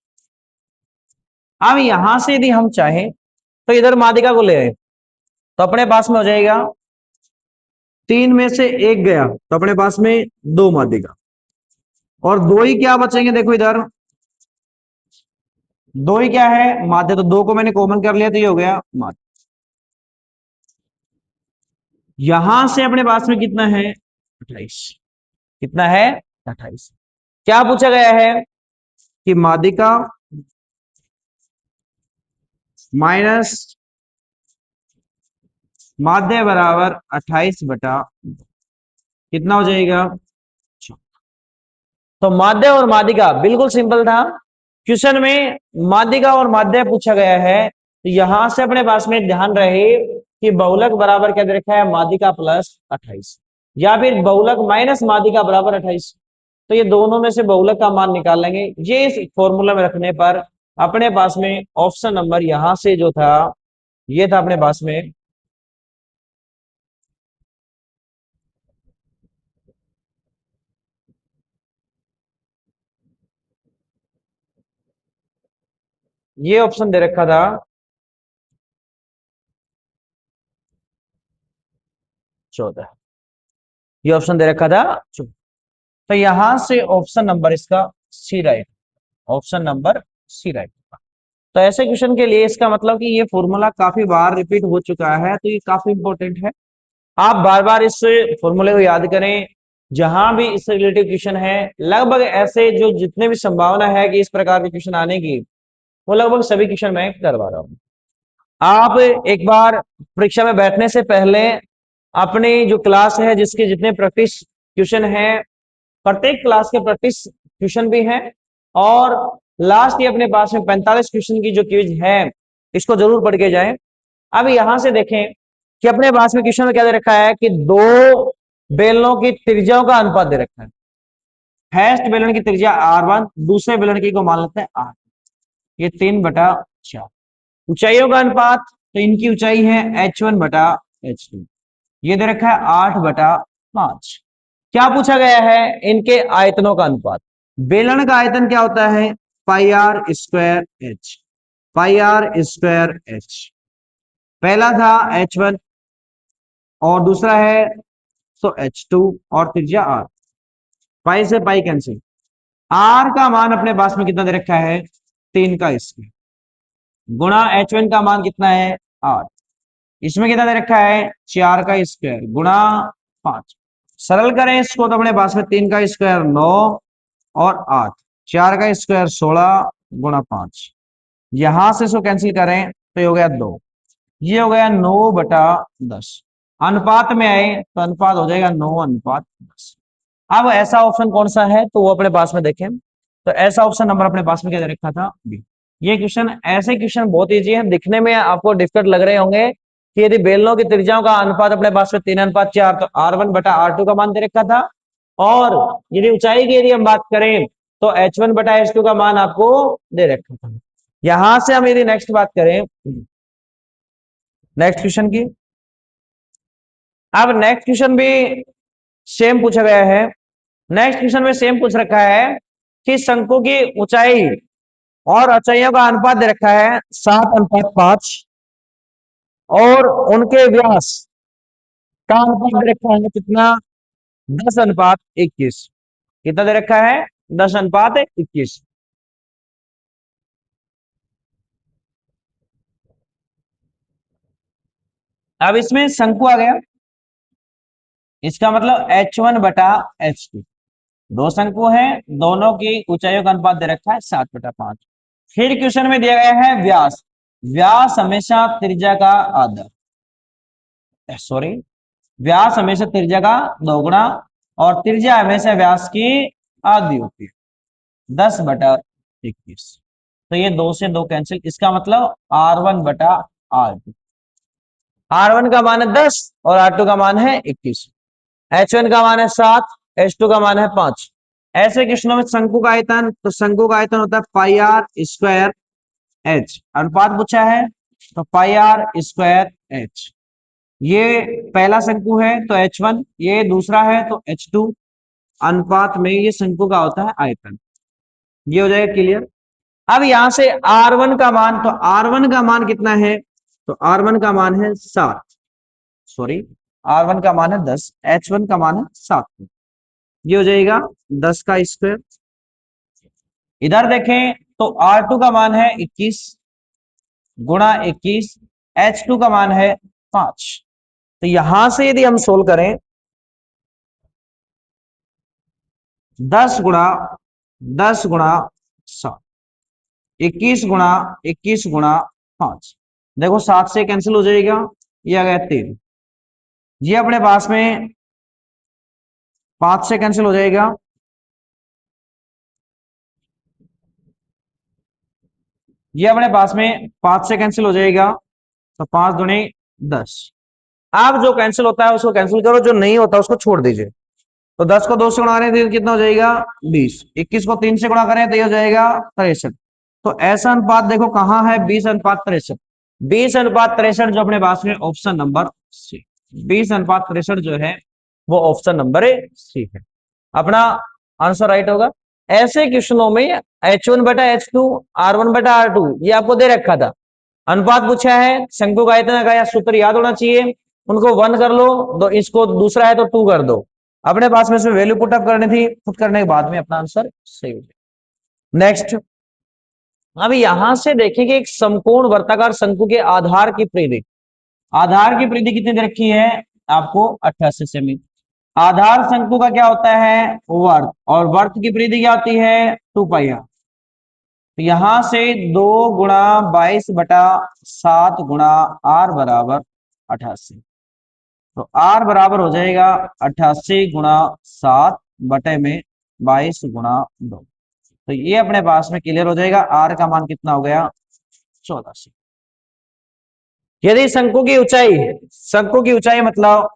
अब यहां से यदि हम चाहें तो इधर माध्यिका को ले आए तो अपने पास में हो जाएगा 3 में से 1 गया तो अपने पास में 2 माध्यिका और 2 ही क्या बचेंगे, देखो इधर 2 ही क्या है, माध्य, तो 2 को मैंने कॉमन कर लिया तो ये हो गया माध्य। यहां से अपने पास में कितना है 28, कितना है 28। क्या पूछा गया है कि माध्यिका माइनस माध्य बराबर 28 बटा कितना हो जाएगा। तो माध्य और माध्यिका बिल्कुल सिंपल था, क्वेश्चन में माध्यिका और माध्य पूछा गया है तो यहां से अपने पास में ध्यान रहे कि बहुलक बराबर क्या दे रखा है, माध्यिका प्लस 28 या फिर बहुलक माइनस माध्यिका बराबर 28। तो ये दोनों में से बहुलक का मान निकाल लेंगे। ये इस फॉर्मूला में रखने पर अपने पास में ऑप्शन नंबर यहां से जो था ये था अपने पास में ये ऑप्शन दे रखा था 14, ये ऑप्शन दे रखा था 14। तो यहां से ऑप्शन नंबर इसका C right, option number C right. तो ऐसे क्वेश्चन के लिए इसका मतलब कि ये फॉर्मूला काफी बार रिपीट हो चुका है तो ये काफी इंपॉर्टेंट है। आप बार बार इस फॉर्मूले को याद करें, जहां भी इससे रिलेटेड क्वेश्चन है लगभग ऐसे जो जितने भी संभावना है कि इस प्रकार के क्वेश्चन आने की वो लगभग सभी क्वेश्चन मैं करवा रहा हूं। आप एक बार परीक्षा में बैठने से पहले अपनी जो क्लास है जिसके जितने प्रैक्टिस क्वेश्चन है, प्रत्येक क्लास के प्रैक्टिस क्वेश्चन भी हैं और लास्ट ये अपने पास में 45 क्वेश्चन की जो क्विज है इसको जरूर पढ़ के जाएं। अब यहां से देखें कि अपने पास में क्वेश्चन में क्या दे रखा है कि दो बेलनों की त्रिज्याओं का अनुपात दे रखा है। फर्स्ट बेलन की त्रिज्या R1, दूसरे बेलन की को मान लेते हैं R, ये 3/4। ऊंचाइयों का अनुपात, तो इनकी ऊंचाई है H1/H2, ये दे रखा है 8/5। क्या पूछा गया है, इनके आयतनों का अनुपात। बेलन का आयतन क्या होता है pi R square H, pi R square H. पहला था H1 और दूसरा है सो H2 और त्रिज्या R, पाई से पाई कैंसिल। R का मान अपने पास में कितना दे रखा है 3 का स्क्वायर गुणा H1 का मान कितना है 8, इसमें कितना दे रखा है 4 का स्क्वायर गुणा 5। सरल करें इसको तो अपने पास में 3 का स्क्वायर 9 और 8, 4 का स्क्वायर 16 गुणा 5। यहां से इसको कैंसिल करें तो ये हो गया 2, ये हो गया 9/10। अनुपात में आए तो अनुपात हो जाएगा 9/10। अब ऐसा ऑप्शन कौन सा है तो वो अपने पास में देखें, तो ऐसा ऑप्शन नंबर अपने पास में क्या दे रखा था बी। ये क्वेश्चन, ऐसे क्वेश्चन बहुत इजी है, दिखने में आपको डिफिकल्ट लग रहे होंगे कि यदि बेलनों की त्रिज्याओं का अनुपात अपने पास में 3/4 तो R1/R2 का मान दे रखा था और यदि ऊंचाई की यदि हम बात करें तो H1/H2 का मान आपको दे रखा था। यहां से हम यदि नेक्स्ट बात करें नेक्स्ट क्वेश्चन की, अब नेक्स्ट क्वेश्चन भी सेम पूछा गया है। नेक्स्ट क्वेश्चन में सेम पूछ रखा है कि शंकु की ऊंचाई और ऊंचाइयों का अनुपात दे रखा है 7/5 और उनके व्यास का अनुपात दे रखा है कितना 10/21। कितना दे रखा है 10/21। अब इसमें शंकु आ गया, इसका मतलब H1/H2, दो शंकु हैं, दोनों की ऊंचाइयों का अनुपात दे रखा है 7/5। फिर क्वेश्चन में दिया गया है व्यास, व्यास हमेशा त्रिज्या का आधा, सॉरी व्यास हमेशा त्रिज्या का दोगुना और त्रिज्या हमेशा व्यास की आधी होती है 10/21। तो ये 2 से 2 कैंसिल, इसका मतलब R1/R2। R1 का मान है 10 और R2 का मान है 21। H1 का मान है 7, H2 का मान है 5। ऐसे क्वेश्चनों में शंकु का आयतन, तो शंकु का आयतन होता है पाई आर स्क्वायर एच, अनुपात पूछा है तो पाई आर स्क्वायर एच। ये पहला शंकु है तो H1, ये दूसरा है तो H2, अनुपात में ये शंकु का होता है आयतन। ये हो जाएगा क्लियर। अब यहां से R1 का मान, तो R1 का मान कितना है, तो R1 का मान है 7, सॉरी R1 का मान है 10, H1 का मान है 7। ये हो जाएगा 10 का स्क्वायर। इधर देखें तो R2 का मान है 21 गुणा 21, H2 का मान है 5। तो यहां से यदि हम सोल्व करें 10 गुणा 7, 21 गुणा देखो 7 से कैंसिल हो जाएगा, ये आ गया 3। ये अपने पास में 5 से कैंसिल हो जाएगा, ये अपने पास में 5 से कैंसिल हो जाएगा, तो 5 दूनी 10। आप जो कैंसिल होता है उसको कैंसिल करो, जो नहीं होता उसको छोड़ दीजिए। तो 10 को 2 से गुणा करें तो कितना हो जाएगा 20, 21 को 3 से गुणा करें तो ये हो जाएगा 63। तो ऐसा अनुपात देखो कहां है, 20:63। 20:63 जो अपने पास में ऑप्शन नंबर सी, 20:63 जो है वो ऑप्शन नंबर सी है, अपना आंसर राइट होगा। ऐसे क्वेश्चनों में H1/H2, R1/R2 ये आपको दे रखा था, अनुपात पूछा है, शंकु का आयतन का सूत्र याद होना चाहिए, उनको 1 कर लो, तो इसको दूसरा है तो 2 कर दो। अपने पास में इसमें वैल्यू पुटअप करनी थी, पुट करने के बाद में अपना आंसर सही हो जाए। नेक्स्ट, अब यहां से देखिए कि एक समकोण वर्ताकार शंकु के आधार की परिधि, आधार की परिधि कितनी दे रखी है आपको 88 सेमी। आधार शंकु का क्या होता है वर्त, और वर्त की परिधि क्या होती है 2πr। तो यहां से 2 गुणा 22/7 गुणा r बराबर 88। तो r बराबर हो जाएगा 88 गुणा 7 बटे में 22 गुणा 2। तो ये अपने पास में क्लियर हो जाएगा, r का मान कितना हो गया 84। यदि शंकु की ऊंचाई मतलब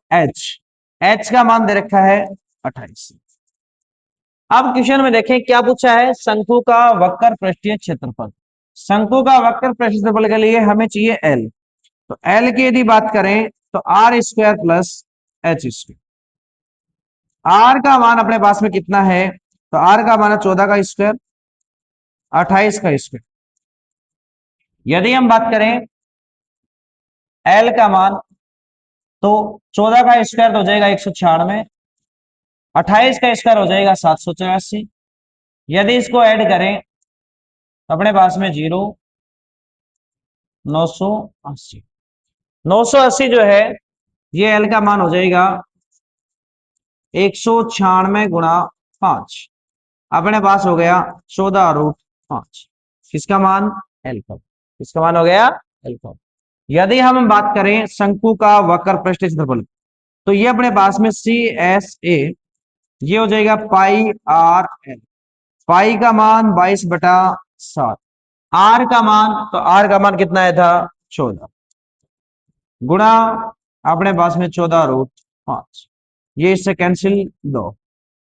h का मान दे रखा है 28। अब क्वेश्चन में देखें क्या पूछा है, शंकु का वक्र पृष्ठीय क्षेत्रफल। शंकु का वक्र पृष्ठीय क्षेत्रफल के लिए हमें चाहिए L। तो L की यदि बात करें तो R² प्लस H²। R का मान अपने पास में कितना है, तो R का मान है 14 का स्क्वायर, 28 का स्क्वायर। यदि हम बात करें L का मान, तो 14 का स्क्वायर हो जाएगा 196, 28 का स्क्वायर हो जाएगा 784। यदि इसको ऐड करें तो अपने पास में 0, 980, 980 जो है ये एल का मान हो जाएगा 196 गुणा 5। अपने पास हो गया 14√5। किसका मान एल का, किसका मान हो गया एल का। यदि हम बात करें शंकु का वक्र पृष्ठीय क्षेत्रफल, तो ये अपने पास में CSA, ये हो जाएगा πr/l। पाई का मान 22/7, आर का मान, तो आर का मान कितना आया था 14, गुणा अपने पास में 14√5। ये इससे कैंसिल 2,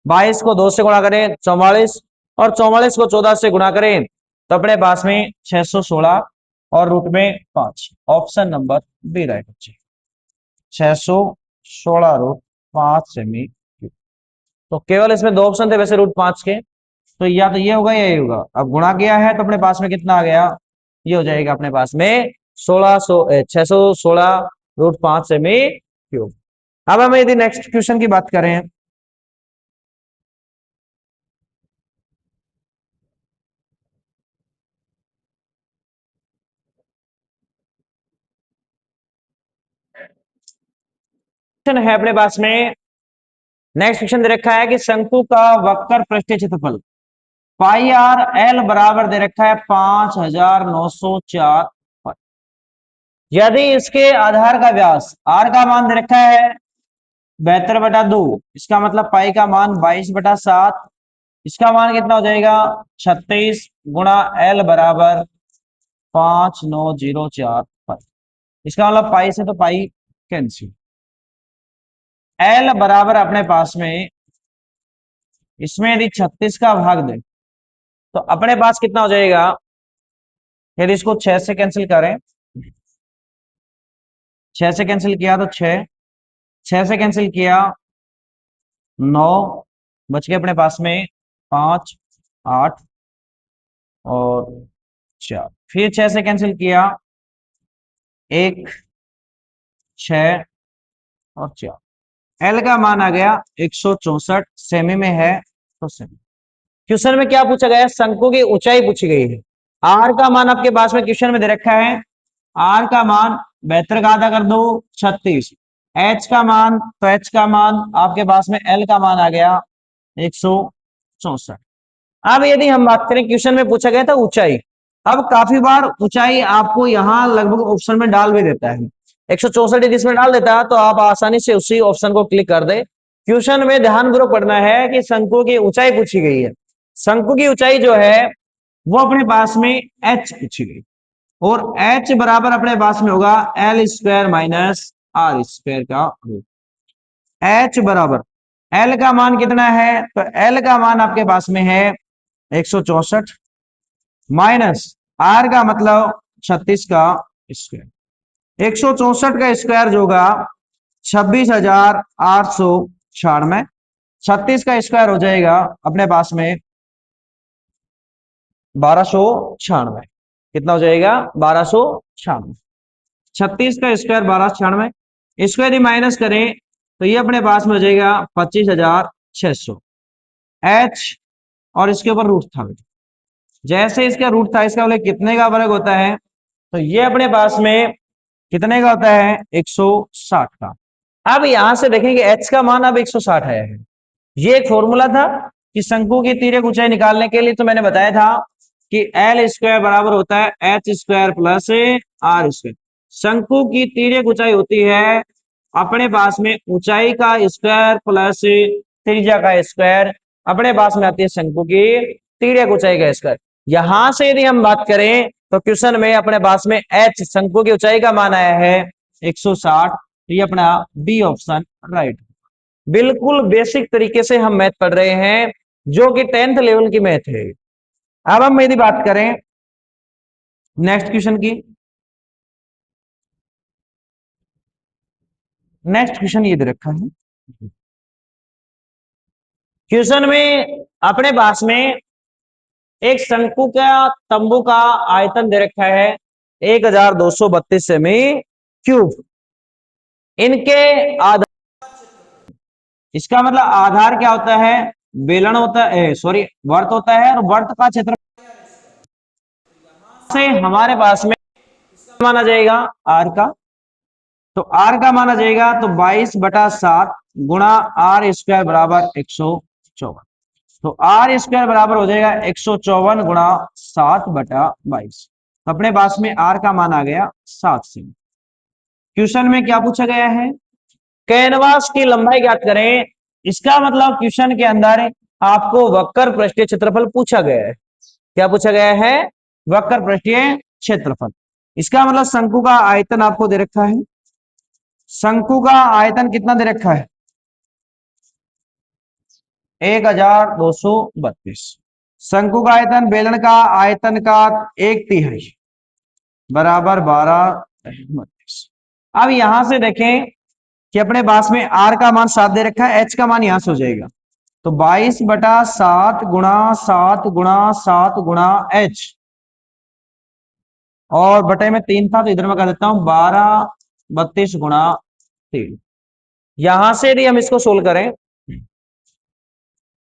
22 को 2 से गुणा करें 44, और 44 को 14 से गुणा करें तो अपने पास में 616 और रूट में 5। ऑप्शन नंबर बी राइट हो, 616√5 सेमी। तो केवल इसमें 2 ऑप्शन थे वैसे रूट 5 के, तो या तो ये होगा या ये होगा। अब गुणा किया है तो अपने पास में कितना आ गया, ये हो जाएगा अपने पास में 616√5 सेमी क्यूब। अब हम यदि नेक्स्ट क्वेश्चन की बात करें, क्वेश्चन है अपने पास में, नेक्स्ट क्वेश्चन दे रखा है कि शंकु का वक्र पृष्ठीय क्षेत्रफल πr/l बराबर दे रखा है 5904। यदि इसके आधार का व्यास r का मान दे रखा है 72/2, इसका मतलब पाई का मान 22/7, इसका मान कितना हो जाएगा 36 गुणा l बराबर 5904। इसका मतलब पाई से तो पाई कैंसिल, l बराबर अपने पास में, इसमें यदि 36 का भाग दे तो अपने पास कितना हो जाएगा, यदि इसको 6 से कैंसिल करें 6 से कैंसिल किया तो 6, 6 से कैंसिल किया 9, बच गए अपने पास में 5, 8 और 4, फिर 6 से कैंसिल किया 1, 6 और 4। एल का मान आ गया 164, सेमी में है तो सेमी। क्वेश्चन में क्या पूछा गया है? शंकु की ऊंचाई पूछी गई है। आर का मान आपके पास में क्वेश्चन में दे रखा है, आर का मान 72 का आधा कर दो 36, एच का मान, तो एच का मान आपके पास में एल का मान आ गया 164। अब यदि हम बात करें, क्वेश्चन में पूछा गया था ऊंचाई। अब काफी बार ऊंचाई आपको यहाँ लगभग ऑप्शन में डाल भी देता है, 164 यदि इसमें डाल देता है तो आप आसानी से उसी ऑप्शन को क्लिक कर दे। क्वेश्चन में ध्यानपूर्वक पढ़ना है कि शंकु की ऊंचाई पूछी गई है। शंकु की ऊंचाई जो है वो अपने पास में एच पूछी गई, और एच बराबर अपने पास में होगा L square minus R square का रूट। एच बराबर एल का मान कितना है? तो एल का मान आपके पास में है 164 माइनस आर का मतलब 36 का स्क्वायर। 164 का स्क्वायर जो होगा 26,896, 36 का स्क्वायर हो जाएगा अपने पास में 1296। कितना हो जाएगा? 1296। 36 का स्क्वायर 1296, इसको यदि माइनस करें तो ये अपने पास में हो जाएगा 25,600। एच और इसके ऊपर रूट था, जैसे इसका रूट था इसका बोले कितने का वर्ग होता है, तो ये अपने पास में कितने का होता है? 160 का। अब यहां से देखेंगे एच का मान अब 160 आया है। ये एक फॉर्मूला था कि शंकु की तिर्यक ऊंचाई निकालने के लिए, तो मैंने बताया था कि एल स्क्वायर बराबर होता है H square plus R square. शंकु की तिर्यक ऊंचाई होती है अपने पास में ऊंचाई का स्क्वायर प्लस त्रिज्या का स्क्वायर, अपने पास में आती है शंकु की तिर्यक ऊंचाई का स्क्वायर। यहां से यदि हम बात करें तो क्वेश्चन में अपने पास में एच शंकु की ऊंचाई का मान आया है 160, ये अपना बी ऑप्शन राइट। बिल्कुल बेसिक तरीके से हम मैथ पढ़ रहे हैं जो कि 10th लेवल की मैथ है। अब हम यदि बात करें नेक्स्ट क्वेश्चन की, नेक्स्ट क्वेश्चन ये दे रखा है। क्वेश्चन में अपने पास में एक शंकु का तंबू का आयतन दे रखा है 1232 सेमी क्यूब। इनके आधार, इसका मतलब आधार क्या होता है? बेलन होता है, सॉरी वर्त होता है, और वर्त का क्षेत्र से हमारे पास में माना जाएगा आर का, तो आर का माना जाएगा तो 22/7 गुणा आर स्क्वायर बराबर 154। तो आर स्क्वायर बराबर हो जाएगा 154 गुणा 7/22। तो अपने पास में आर का मान आ गया 7 सेमी। क्वेश्चन में क्या पूछा गया है? कैनवास की लंबाई ज्ञात करें। इसका मतलब क्वेश्चन के अंदर आपको वक्र पृष्ठीय क्षेत्रफल पूछा गया है। क्या पूछा गया है? वक्र पृष्ठीय क्षेत्रफल। इसका मतलब शंकु का आयतन आपको दे रखा है। शंकु का आयतन कितना दे रखा है? 1232। शंकु का आयतन बेलन का आयतन का 1/3 बराबर 12 अब यहां से देखें कि अपने पास में आर का मान 7 दे रखा है, एच का मान यहां से हो जाएगा तो 22/7 गुणा 7 गुणा 7 गुणा एच, और बटे में 3 था तो इधर मैं कर देता हूं 12 32 गुणा 3। यहां से यदि हम इसको सोल्व करें,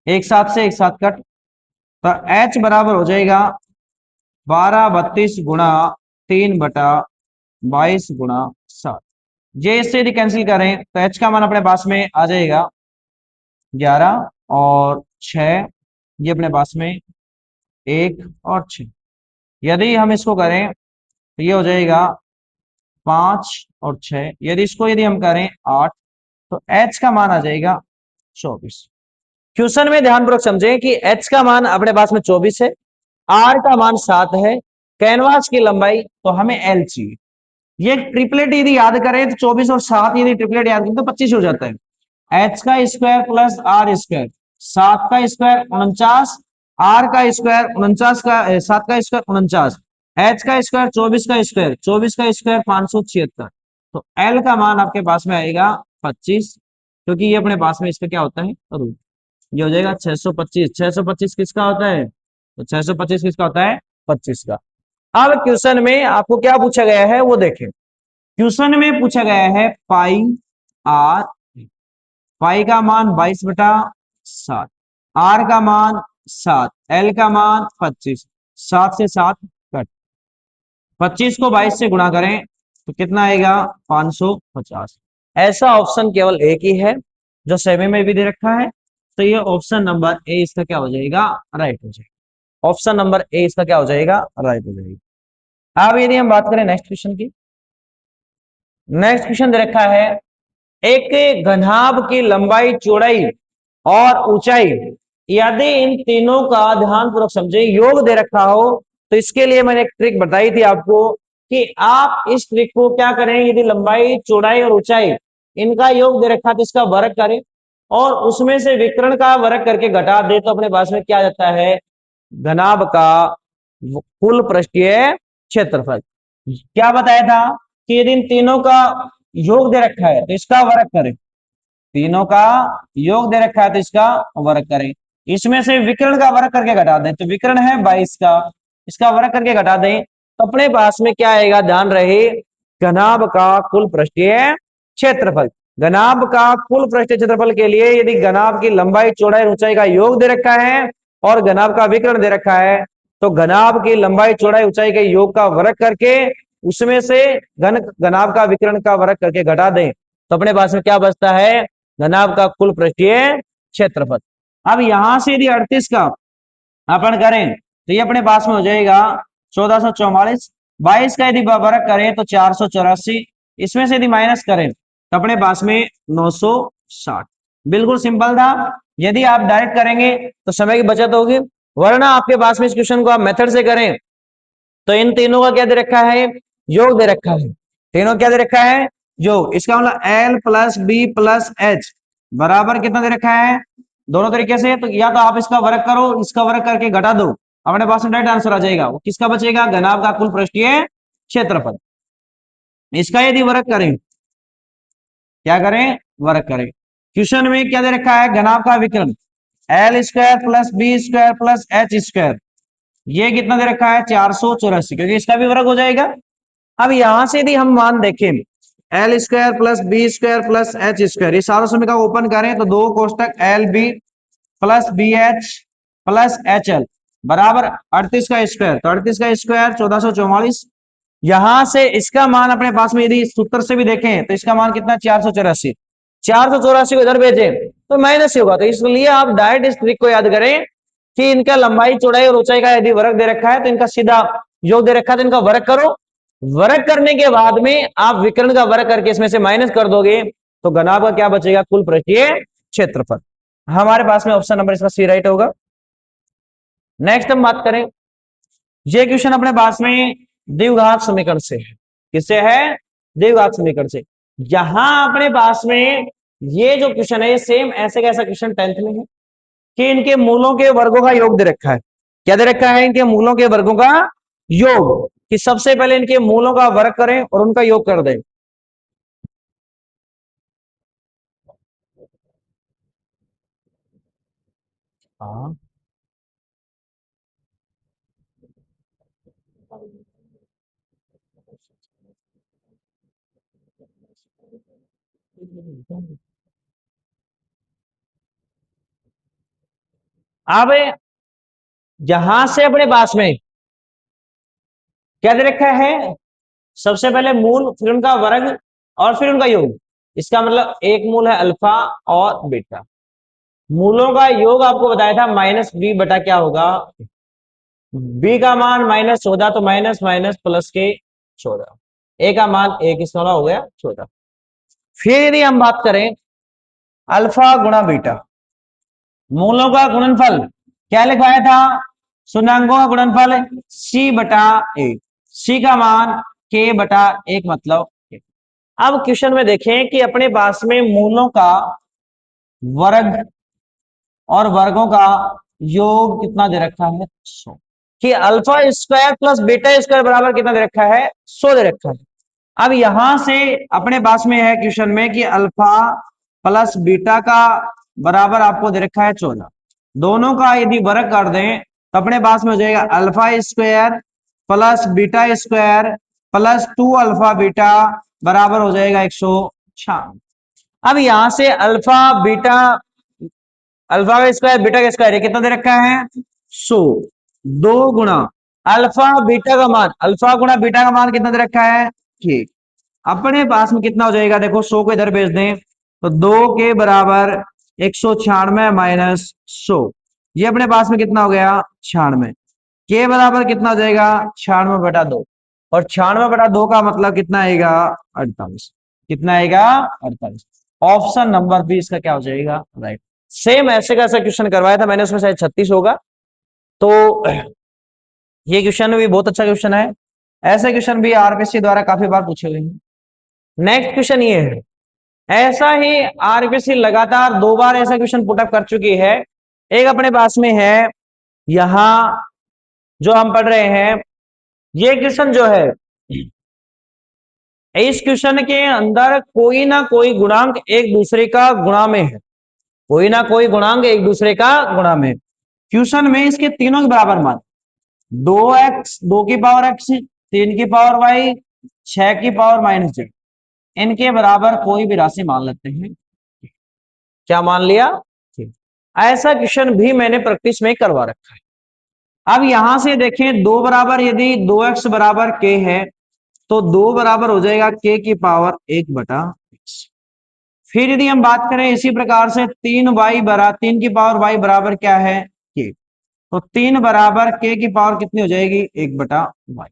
एक साथ से एक साथ कट, तो एच बराबर हो जाएगा 12 32 गुणा 3/22 गुणा 7। ये इससे यदि कैंसिल करें तो एच का मान अपने पास में आ जाएगा 11 और 6, ये अपने पास में 1 और 6। यदि हम इसको करें तो ये हो जाएगा 5 और 6, यदि इसको यदि हम करें 8, तो एच का मान आ जाएगा 24। क्वेश्चन में ध्यानपूर्वक समझें कि एच का मान अपने पास में 24 है, आर का मान 7 है, कैनवास की लंबाई तो हमें एल चाहिए। ये ट्रिपलेट यदि याद करें तो 24 और 7 यदि ट्रिपलेट याद करें तो 25 हो जाता है। एच का स्क्वायर प्लस आर स्क्वायर, 7 का स्क्वायर 49, आर का स्क्वायर 49 का 7 का स्क्वायर 49, एच का स्क्वायर 24 का स्क्वायर 24 का स्क्वायर 576, तो एल का मान आपके पास में आएगा 25, क्योंकि ये अपने पास में इसका क्या होता है रूट। ये हो जाएगा 625। 625 किसका होता है? तो 625 किसका होता है? 25 का। अब क्वेश्चन में आपको क्या पूछा गया है वो देखें। क्वेश्चन में पूछा गया है पाई आर, पाई का मान 22/7, आर का मान 7, एल का मान 25। 7 से 7 कट, 25 को 22 से गुणा करें तो कितना आएगा? 550। ऐसा ऑप्शन केवल एक ही है जो सेमी में भी दे रखा है, तो ये ऑप्शन नंबर ए इसका क्या हो जाएगा? राइट हो जाएगा। ऑप्शन नंबर ए इसका क्या हो जाएगा? राइट हो जाएगा। अब यदि हम बात करें नेक्स्ट क्वेश्चन की, नेक्स्ट क्वेश्चन दे रखा है एक घनाभ की लंबाई, चौड़ाई और ऊंचाई, यदि इन तीनों का ध्यानपूर्वक समझे योग दे रखा हो, तो इसके लिए मैंने एक ट्रिक बताई थी आपको कि आप इस ट्रिक को क्या करें, यदि लंबाई, चौड़ाई और ऊंचाई इनका योग दे रखा तो इसका वर्ग करें और उसमें से विकर्ण का वर्ग करके घटा दे, तो अपने पास में क्या आ जाता है? घनाभ का कुल पृष्ठीय क्षेत्रफल। क्या बताया था कि यदि इन तीनों का योग दे रखा है तो इसका वर्ग करें, तीनों का योग दे रखा है तो इसका वर्ग करें, इसमें से विकर्ण का वर्ग करके घटा दें, तो विकर्ण है 22 का, इसका वर्ग करके घटा दें तो अपने पास में क्या आएगा? ध्यान रहे, घनाभ का कुल पृष्ठीय क्षेत्रफल। घनाभ का कुल पृष्ठीय क्षेत्रफल के लिए यदि घनाभ की लंबाई, चौड़ाई और ऊंचाई का योग दे रखा है और घनाभ का विकर्ण दे रखा है, तो घनाभ की लंबाई, चौड़ाई, ऊंचाई के योग का वर्ग करके उसमें से घनाभ का विकर्ण का वर्ग करके घटा दें, तो अपने पास में क्या बचता है? घनाभ का कुल पृष्ठीय क्षेत्रफल। अब यहां से यदि 38 का अपन करें तो ये अपने पास में हो जाएगा 1444। 22 का यदि वर्ग करें तो 484, इसमें से यदि माइनस करें तो अपने पास में 960। बिल्कुल सिंपल था। यदि आप डायरेक्ट करेंगे तो समय की बचत होगी, वरना आपके पास में इस क्वेश्चन को आप मेथड से करें तो इन तीनों का क्या दे रखा है? योग दे रखा है। तीनों क्या दे रखा है? योग। इसका मतलब L plus B plus H बराबर कितना दे रखा है? दोनों तरीके से, तो या तो आप इसका वर्ग करो, इसका वर्ग करके घटा दो, अपने पास में डायरेक्ट आंसर आ जाएगा। वो किसका बचेगा? घनाभ का कुल पृष्ठीय क्षेत्रफल। इसका यदि वर्ग करें, क्या करें? वर्ग करें। क्वेश्चन में क्या दे रखा है? घनाभ का विकर्ण L square plus B square plus H square, ये कितना दे रखा है? 484, क्योंकि इसका भी वर्ग हो जाएगा। अब यहां से यदि हम मान देखें L square plus B square plus H square, ये सारा समीकरण ओपन करें तो दो कोष्टक L B plus B H plus H L बराबर 38 का स्क्वायर, तो 38 का स्क्वायर 1444। यहां से इसका मान अपने पास में यदि सूत्र से भी देखें तो इसका मान कितना? 484। 484 को इधर भेजें तो माइनस ही होगा, तो इसलिए आप डायरेक्ट इस ट्रिक को याद करें कि इनका लंबाई, चौड़ाई और ऊंचाई का यदि वर्ग दे रखा है तो इनका सीधा योग दे रखा है तो इनका वर्ग करो, वर्ग करने के बाद में आप विकर्ण का वर्ग करके इसमें से माइनस कर दोगे तो घनाभ का क्या बचेगा? कुल पृष्ठीय क्षेत्रफल। हमारे पास में ऑप्शन नंबर इसका सी राइट होगा। नेक्स्ट हम बात करें, ये क्वेश्चन अपने पास में द्विघात समीकरण से है। किससे है? द्विघात समीकरण से। यहां अपने पास में ये जो क्वेश्चन है, सेम ऐसे कैसा क्वेश्चन 10th में है कि इनके मूलों के वर्गों का योग दे रखा है। क्या दे रखा है? इनके मूलों के वर्गों का योग, कि सबसे पहले इनके मूलों का वर्ग करें और उनका योग कर दें। हाँ, अब यहां से अपने पास में क्या दे रखा है? सबसे पहले मूल, फिर उनका वर्ग और फिर उनका योग। इसका मतलब एक मूल है अल्फा और बीटा। मूलों का योग आपको बताया था माइनस बी बटा क्या होगा? बी का मान -14, तो माइनस माइनस प्लस के 14, ए का मान 1, इसका हो गया 14। फिर यदि हम बात करें अल्फा गुणा बीटा, मूलों का गुणनफल क्या लिखवाया था? शून्यंकों का गुणनफल सी बटा ए, सी का मान के बटा 1 मतलब एक। अब क्वेश्चन में देखें कि अपने पास में मूलों का वर्ग और वर्गों का योग कितना दे रखा है? 100। कि alpha square plus beta square बराबर कितना दे रखा है? 100 दे रखा है। अब यहां से अपने पास में है क्वेश्चन में कि अल्फा प्लस बीटा का बराबर आपको दे रखा है 14। दोनों का यदि वर्ग कर दें तो अपने पास में हो जाएगा alpha square plus beta square plus 2 alpha beta बराबर हो जाएगा 196। अब यहां से अल्फा का स्क्वायर बीटा का स्क्वायर कितना दे रखा है 100। 2 गुणा अल्फा बीटा का मान, अल्फा गुणा बीटा का मान कितना दे रखा है ठीक। अपने पास में कितना हो जाएगा देखो 100 को इधर भेज दें तो 2 के बराबर 196 माइनस 100, ये अपने पास में कितना हो गया 96 के बराबर कितना हो जाएगा 96/2 और 96/2 का मतलब कितना आएगा 48। कितना आएगा 48। ऑप्शन नंबर बी इसका क्या हो जाएगा राइट। सेम ऐसे का ऐसा क्वेश्चन करवाया था मैंने, उसमें शायद 36 होगा। तो ये क्वेश्चन भी बहुत अच्छा क्वेश्चन है, ऐसे क्वेश्चन भी आरपीएससी द्वारा काफी बार पूछे हुए हैं। नेक्स्ट क्वेश्चन ये है, ऐसा ही आरपीएससी लगातार 2 बार ऐसा क्वेश्चन पुटअप कर चुकी है। एक अपने पास में है यहां जो हम पढ़ रहे हैं, ये क्वेश्चन जो है इस क्वेश्चन के अंदर कोई ना कोई गुणांक एक दूसरे का गुणा में है, कोई ना कोई गुणांक एक दूसरे का गुणा में। क्वेश्चन में इसके तीनों के बराबर मान 2x 2 की पावर x 3 की पावर y 6 की पावर -z, इनके बराबर कोई भी राशि मान लेते हैं। क्या मान लिया ठीक। ऐसा क्वेश्चन भी मैंने प्रैक्टिस में करवा रखा है। अब यहां से देखें 2 बराबर यदि 2x बराबर k है तो 2 बराबर हो जाएगा k की पावर 1/x। फिर यदि हम बात करें इसी प्रकार से 3 की पावर y बराबर क्या है k, तो 3 बराबर k की पावर कितनी हो जाएगी 1/y।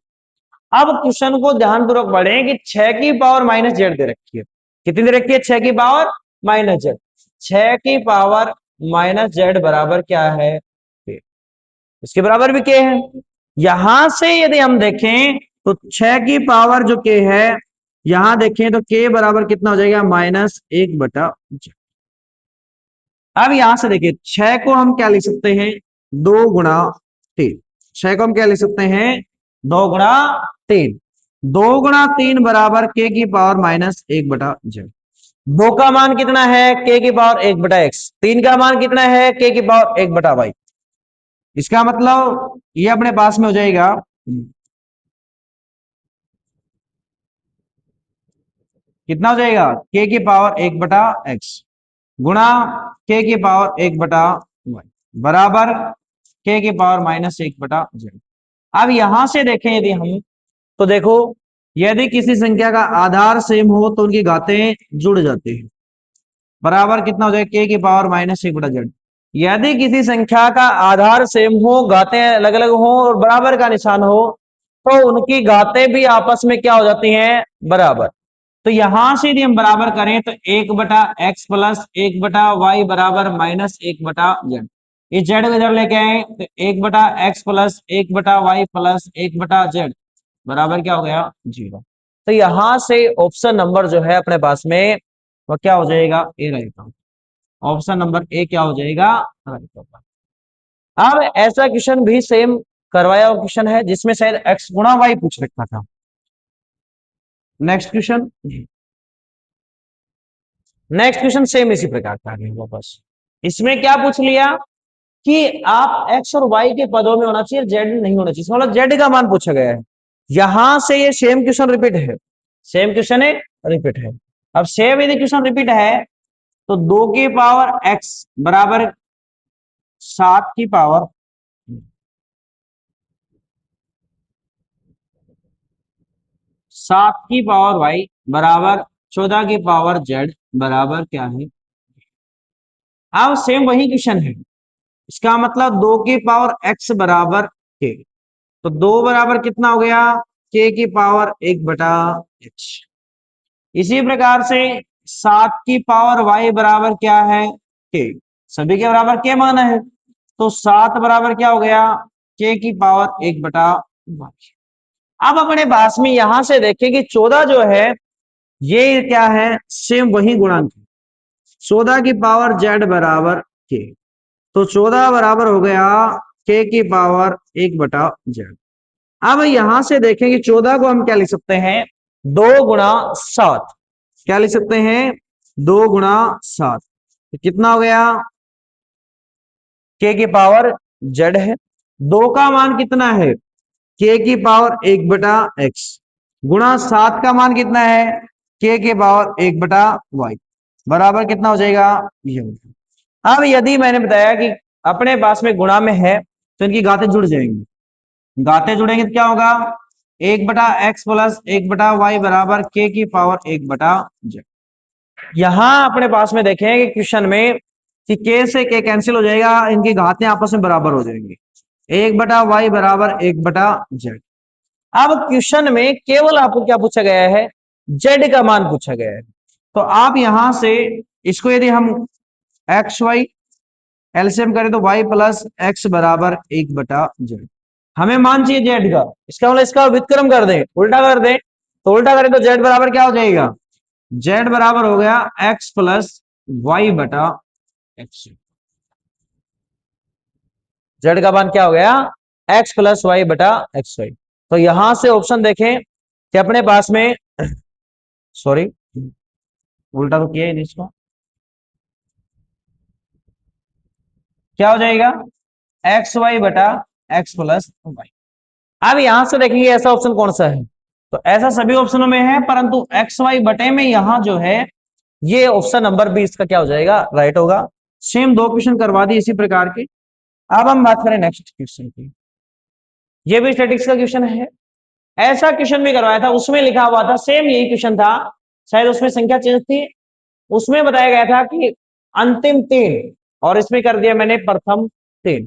अब क्वेश्चन को ध्यानपूर्वक पढ़ें कि 6 की पावर -z दे रखी है। कितनी दे रखी है 6 की पावर -z। 6 की पावर -z बराबर क्या है k, इसके बराबर भी k है। यहां से यदि हम देखें तो 6 की पावर जो k है यहां देखें तो k बराबर कितना हो जाएगा -1/z। अब यहां से देखिए 6 को हम क्या लिख सकते हैं 2 गुणा 3। 6 को हम क्या लिख सकते हैं 2 गुणा 3। 2 गुणा 3 बराबर k की पावर -1/z। 2 का मान कितना है k की पावर 1/x। 3 का मान कितना है k की पावर 1/y। इसका मतलब ये अपने पास में हो जाएगा कितना हो जाएगा k की पावर 1/x गुणा k की पावर 1/y बराबर k की पावर -1/z। अब यहां से देखें यदि हम तो देखो यदि किसी संख्या का आधार सेम हो तो उनकी घातें जुड़ जाती है। बराबर कितना हो जाएगा k की पावर -1/z। यदि किसी संख्या का आधार सेम हो घातें अलग अलग हो और बराबर का निशान हो तो उनकी घातें भी आपस में क्या हो जाती हैं बराबर। तो यहां से यदि हम बराबर करें तो 1/x प्लस 1/y बराबर -1/z। ये जेड को इधर लेके आए तो 1/x plus 1/y plus 1/z बराबर क्या हो गया 0। तो यहां से ऑप्शन नंबर जो है अपने पास में वो क्या हो जाएगा ए रहेगा। ऑप्शन नंबर ए क्या हो जाएगा राइट होगा। अब ऐसा क्वेश्चन भी सेम करवाया हुआ क्वेश्चन है जिसमें शायद x गुणा y पूछ रखा था। Next question, next question same इसी प्रकार का है वापस। इसमें क्या पूछ लिया कि आप x और y के पदों में होना चाहिए z नहीं होना चाहिए, मतलब z का मान पूछा गया है। यहां से ये सेम क्वेश्चन रिपीट है, सेम क्वेश्चन है रिपीट है। अब सेम यदि क्वेश्चन रिपीट है तो 2 की पावर x बराबर 7 की पावर 7 की पावर y बराबर 14 की पावर z बराबर क्या है। अब सेम वही क्वेश्चन है, इसका मतलब 2 की पावर x बराबर k, तो 2 बराबर कितना हो गया k की पावर 1/x। इसी प्रकार से 7 की पावर y बराबर क्या है k, सभी के बराबर k माना है तो 7 बराबर क्या हो गया k की पावर 1/y। अब अपने पास में यहां से देखें कि 14 जो है ये क्या है सेम वही गुणांक है। 14 की पावर z बराबर k, तो 14 बराबर हो गया k की पावर 1/z। अब यहां से देखें कि 14 को हम क्या लिख सकते हैं 2 गुणा 7, क्या लिख सकते हैं, 2 गुणा 7, तो कितना हो गया, के की पावर जेड है, 2 का मान कितना है, के की पावर 1/x, गुणा 7 का मान कितना है, के की पावर 1/y, बराबर कितना हो जाएगा ये। अब यदि मैंने बताया कि अपने पास में गुणा में है तो इनकी घातें जुड़ जाएंगी, घातें जुड़ेंगे तो क्या होगा, 1/x प्लस 1/y बराबर के की पावर 1/z। यहां अपने पास में देखें कि क्वेश्चन में कि के से के कैंसिल हो जाएगा, इनकी घातें आपस में बराबर हो जाएंगी, 1/y बराबर 1/z। अब क्वेश्चन में केवल आपको क्या पूछा गया है, z का मान पूछा गया है, तो आप यहां से इसको यदि हम एक्स वाई एलसीएम करें तो y प्लस एक्स बराबर 1/z, हमें मान चाहिए z का, इसका मतलब इसका व्युत्क्रम कर दें, उल्टा कर दें, तो उल्टा करें तो z बराबर क्या हो जाएगा, z बराबर हो गया x प्लस y/x, z का मान क्या हो गया, x प्लस y/xy। तो यहां से ऑप्शन देखें कि अपने पास में सॉरी उल्टा तो किया ही नहीं इसको, क्या हो जाएगा, xy/x प्लस y। अब यहां से देखेंगे ऐसा ऑप्शन कौन सा है, तो ऐसा सभी ऑप्शनों में है, परंतु एक्स वाई बटे में यहां जो है ये ऑप्शन नंबर 20 का क्या हो जाएगा, राइट होगा। सेम 2 क्वेश्चन करवा दी इसी प्रकार के। अब हम बात करें नेक्स्ट क्वेश्चन की, ये भी स्टैटिक्स का क्वेश्चन है, ऐसा क्वेश्चन भी करवाया था, उसमें लिखा हुआ था सेम यही क्वेश्चन था, शायद उसमें संख्या चेंज थी, उसमें बताया गया था कि अंतिम 3, और इसमें कर दिया मैंने प्रथम 3,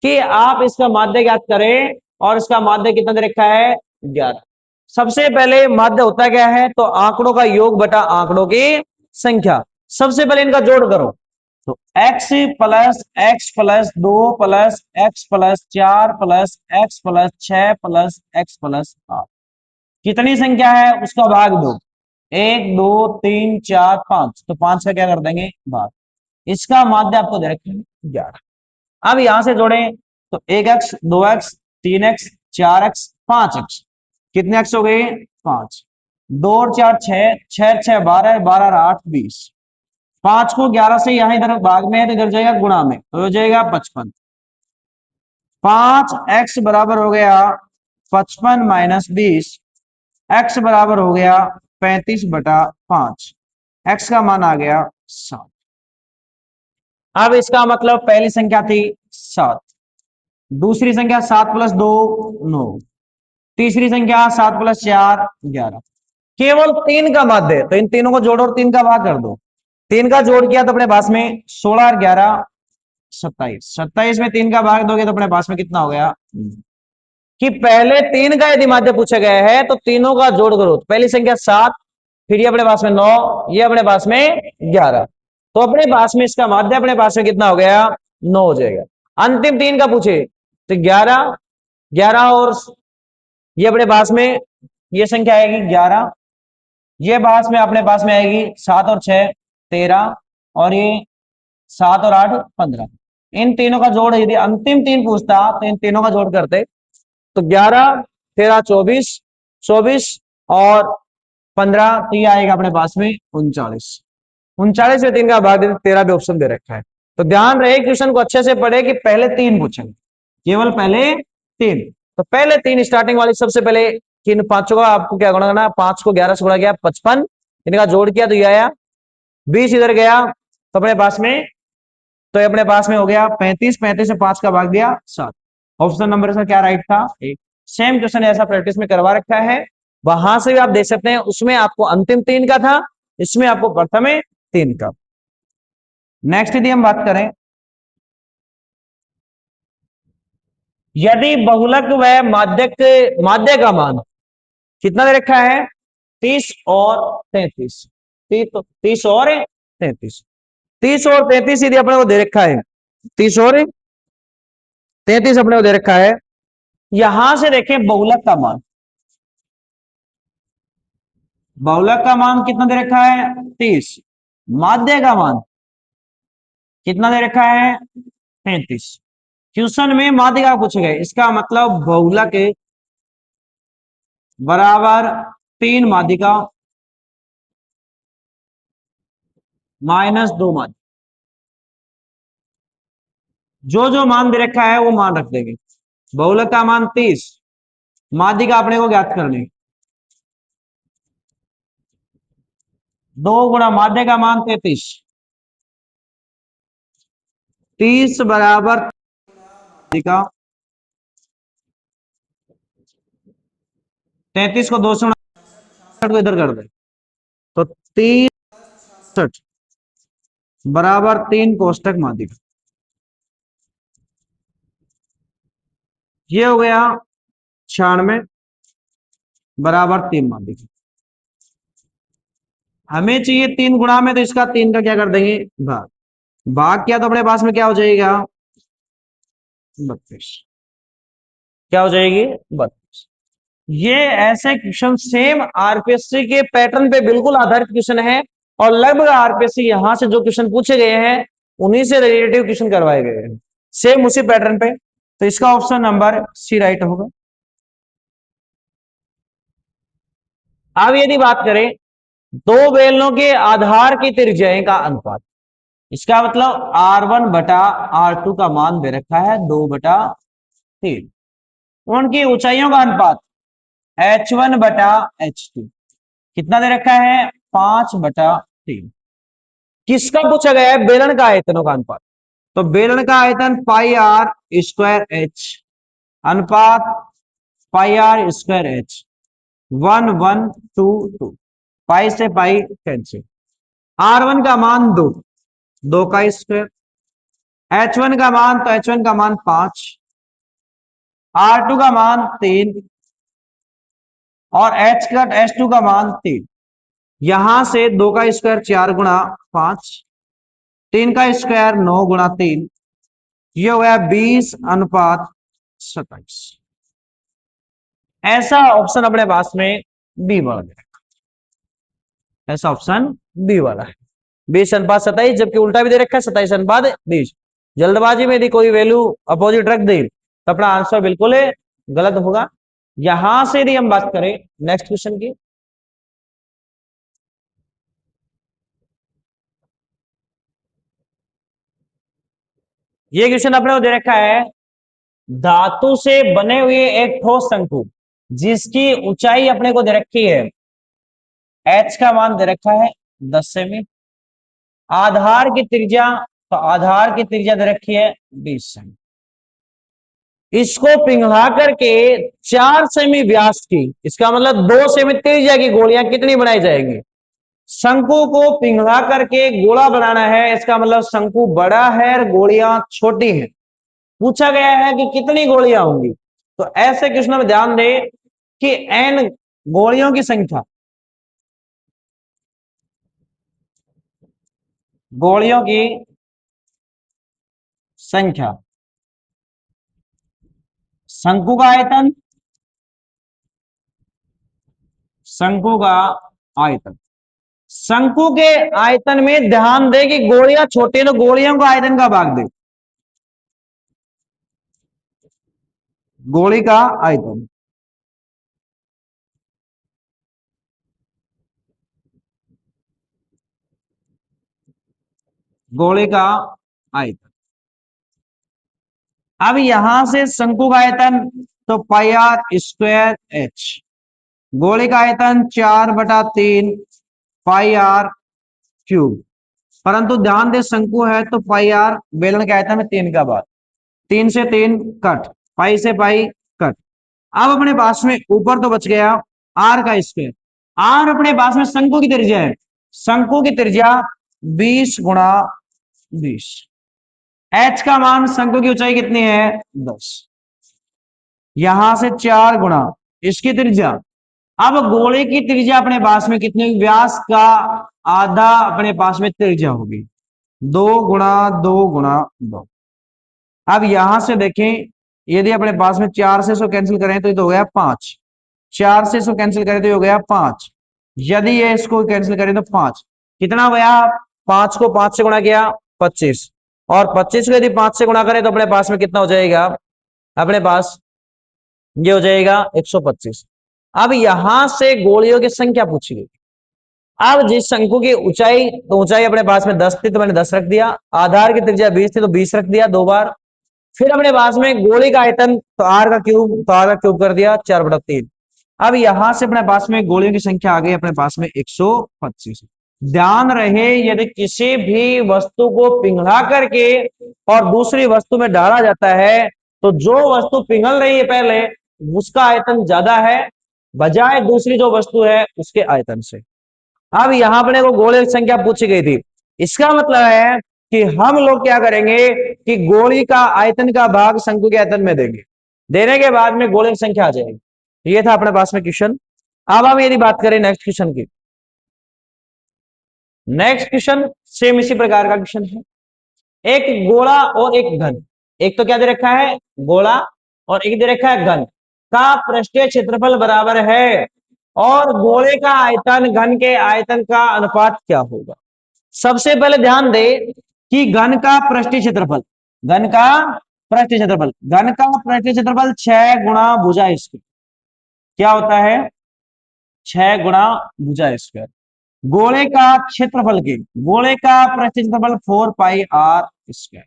कि आप इसका माध्य ज्ञात करें, और इसका माध्य कितना दे रखा है, 11। सबसे पहले माध्य होता क्या है, तो आंकड़ों का योग बटा आंकड़ों की संख्या, सबसे पहले इनका जोड़ करो, तो x+x+2 plus x+4 plus x+6 plus x+8, कितनी संख्या है उसका भाग दो, 1 2 3 4 5, तो 5 का क्या कर देंगे भाग, इसका माध्य आपको दे रखे हैं 11। अब यहां से जोड़ें तो 1x 2x 3x 4x 5x, कितने x हो गए 5, 2 और 4 6, 6 6 12, 12 और 8 20, 5 को 11 से यहां इधर भाग में है तो इधर जाएगा गुणा में, तो हो जाएगा 55, 5x बराबर हो गया 55 माइनस 20, x बराबर हो गया 35/5, x का मान आ गया 7। अब इसका मतलब पहली संख्या थी 7, दूसरी संख्या 7+2 9, तीसरी संख्या 7+4 11, केवल 3 का माध्य, तो इन तीनों को जोड़ो और 3 का भाग कर दो, 3 का जोड़ किया तो अपने पास में 16 और 11 27, 27 में 3 का भाग दोगे तो अपने पास में कितना हो गया, कि पहले 3 का यदि माध्य पूछा गया है तो तीनों का जोड़ करो, तो पहली संख्या 7, फिर ये अपने पास में 9, ये अपने पास में 11, तो अपने पास में इसका माध्य अपने पास में कितना हो गया 9 हो जाएगा। अंतिम 3 का पूछे तो 11, 11 और ये अपने पास में ये संख्या आएगी 11, ये पास में अपने पास में आएगी 7 और 6 13, और ये 7 और 8 15, इन तीनों का जोड़ यदि अंतिम 3 पूछता तो इन तीनों का जोड़ करते, तो 11 13 24, 24 और 15, तो ये आएगा अपने पास में 39, 39 में 3 का भाग देते 13 भी ऑप्शन दे रखा है। तो ध्यान रहे क्वेश्चन को अच्छे से पढ़े कि पहले 3 पूछेंगे, केवल पहले 3, तो पहले 3 स्टार्टिंग वाली सबसे पहले किन पांचों का आपको क्या गुणा करना, 5 को 11 से गुणा किया 55, इनका जोड़ किया तो ये आया 20, इधर गया तो अपने पास में, तो अपने पास में हो गया 35, 35 से 5 का भाग दिया 7, ऑप्शन नंबर इसका क्या राइट था 1। सेम क्वेश्चन ऐसा प्रैक्टिस में करवा रखा है, वहां से भी आप देख सकते हैं, उसमें आपको अंतिम 3 का था, इसमें आपको प्रथम 3 का। नेक्स्ट यदि हम बात करें, यदि बहुलक व माध्यक का मान कितना दे रखा है, 30 और 33, 30 और 33, 30 और 33 यदि अपने को दे रखा है, 30 और 33 अपने को दे रखा है, यहां से देखें बहुलक का मान, बहुलक का मान कितना दे रखा है 30, माध्य का मान कितना दे रखा है 33, क्वेश्चन में माध्य का पूछे गए, इसका मतलब बहुलक बराबर 3 माध्यिका -2 माध्यिका। जो जो मान दे रखा है वो मान रख देंगे। बहुलक का मान 30, माध्यिका अपने को ज्ञात करनी। 2 गुणा माध्य का मान 33, 30 बराबर माध्यिका। 33 को 2 से को इधर कर दे तो 30 बराबर 3 कोष्टक माध्यिका। ये हो गया 96 बराबर 3 माध्यिका। हमें चाहिए 3 गुणा में, तो इसका 3 का क्या कर देंगे भाग। भाग किया तो अपने पास में क्या हो जाएगा 32। क्या हो जाएगी 32। ये ऐसे क्वेश्चन सेम आरपीएससी के पैटर्न पे बिल्कुल आधारित क्वेश्चन है और लगभग आरपीएससी यहां से जो क्वेश्चन पूछे गए हैं उन्हीं से रिलेटिव क्वेश्चन करवाए गए हैं, सेम उसी पैटर्न पे। तो इसका ऑप्शन नंबर सी राइट होगा। अब यदि बात करें दो बेलनों के आधार की त्रिज्याएं का अनुपात, इसका मतलब R1 बटा R2 का मान दे रखा है 2/3। उनकी ऊंचाइयों का अनुपात H1 बटा H2 कितना दे रखा है 5/3। किसका पूछा गया है बेलन का आयतनों का अनुपात। तो बेलन का आयतन पाई आर स्क्वायर एच अनुपात पाई आर स्क्वायर एच 1 1 2 2। पाई से पाई कैंसिल। R1 का मान 2, 2 का स्क्वायर। H1 का मान, तो H1 का मान 5, R2 का मान 3 और H2 का मान 3। यहां से 2 का स्क्वायर 4 गुणा 5, 3 का स्क्वायर 9 गुणा 3, ये हो गया 20 अनुपात 27। ऐसा ऑप्शन अपने पास में बी वाला है, ऐसा ऑप्शन बी वाला है 20 अनुपात 27, जबकि उल्टा भी दे रखा है 27 अनुपात 20। जल्दबाजी में यदि कोई वैल्यू अपोजिट रख दी तो अपना आंसर बिल्कुल गलत होगा। यहां से यदि हम बात करें नेक्स्ट क्वेश्चन की, ये क्वेश्चन अपने को दे रखा है धातु से बने हुए एक ठोस शंकु जिसकी ऊंचाई अपने को दे रखी है h का मान दे रखा है 10 सेमी। आधार की त्रिज्या, तो आधार की त्रिज्या दे रखी है 20 सेमी। इसको पिघला करके 4 सेमी व्यास की, इसका मतलब 2 सेमी त्रिज्या की गोलियां कितनी बनाई जाएंगी। शंकु को पिघला करके गोला बनाना है, इसका मतलब शंकु बड़ा है और गोलियां छोटी हैं। पूछा गया है कि कितनी गोलियां होंगी। तो ऐसे क्वेश्चन में ध्यान दें कि n गोलियों की संख्या, गोलियों की संख्या, शंकु का आयतन, शंकु का आयतन। शंकु के आयतन में ध्यान दे कि गोलियां छोटी है तो गोलियों का आयतन का भाग दे, गोली का आयतन। गोले का आयतन। अब यहां से शंकु का आयतन, तो पाई आर स्क्वायर एच। गोले का आयतन 4/3 पाई आर क्यूब। परंतु ध्यान दे शंकु है तो पाई आर, बेलन के आयतन में 3 का बाद, 3 से 3 कट, पाई से पाई कट। अब अपने पास में ऊपर तो बच गया आर का स्क्वायर। आर अपने पास में शंकु की त्रिज्या है, शंकु की त्रिज्या 20 गुणा 20। एच का मान, शंकु की ऊंचाई कितनी है 10, यहां से 4 गुणा इसकी त्रिज्या। अब गोले की त्रिज्या अपने पास में कितनी, व्यास का आधा अपने पास में त्रिज्या होगी, 2 गुणा 2 गुणा 2। अब यहां से देखें, यदि अपने पास में 4 से 100 कैंसिल करें तो ये तो हो गया 5, 4 से 100 कैंसिल करें तो ये हो गया 5, यदि ये इसको कैंसिल करें तो 5 कितना हो गया, 5 को 5 से गुणा किया 25, और 25 को यदि 5 से गुणा करें तो अपने पास में कितना हो जाएगा, अपने पास ये हो जाएगा 125। अब यहां से गोलियों की संख्या पूछी गई। अब जिस शंकु की ऊंचाई, तो ऊंचाई अपने पास में 10 थी तो मैंने 10 रख दिया, आधार की त्रिज्या 20 थी तो 20 रख दिया 2 बार। फिर अपने पास में गोली का आयतन, तो आर का क्यूब, तो आर का क्यूब कर दिया 4/3। अब यहां से अपने पास में गोलियों की संख्या आ गई अपने पास में 125। ध्यान रहे यदि किसी भी वस्तु को पिघला करके और दूसरी वस्तु में डाला जाता है, तो जो वस्तु पिघल रही है पहले उसका आयतन ज्यादा है बजाय दूसरी जो वस्तु है उसके आयतन से। अब यहां पर को गोले की संख्या पूछी गई थी, इसका मतलब है कि हम लोग क्या करेंगे कि गोली का आयतन का भाग शंकु के आयतन में देंगे, देने के बाद में गोले की संख्या आ जाएगी। ये था अपने पास में क्वेश्चन। अब हम यदि बात करें नेक्स्ट क्वेश्चन की, नेक्स्ट क्वेश्चन सेम इसी प्रकार का क्वेश्चन है। एक गोला और एक घन, एक तो क्या दे रखा है गोला और एक दे रखा है घन, का पृष्ठीय क्षेत्रफल बराबर है और गोले का आयतन घन के आयतन का अनुपात क्या होगा। सबसे पहले ध्यान दे कि घन का पृष्ठीय क्षेत्रफल, घन का पृष्ठीय क्षेत्रफल, घन का पृष्ठीय क्षेत्रफल 6 गुणा भुजा स्क्वायर क्या होता है, 6 गुणा भुजा स्क्वायर। गोले का क्षेत्रफल के, गोले का पृष्ठीय क्षेत्रफल 4 पाई r स्क्वायर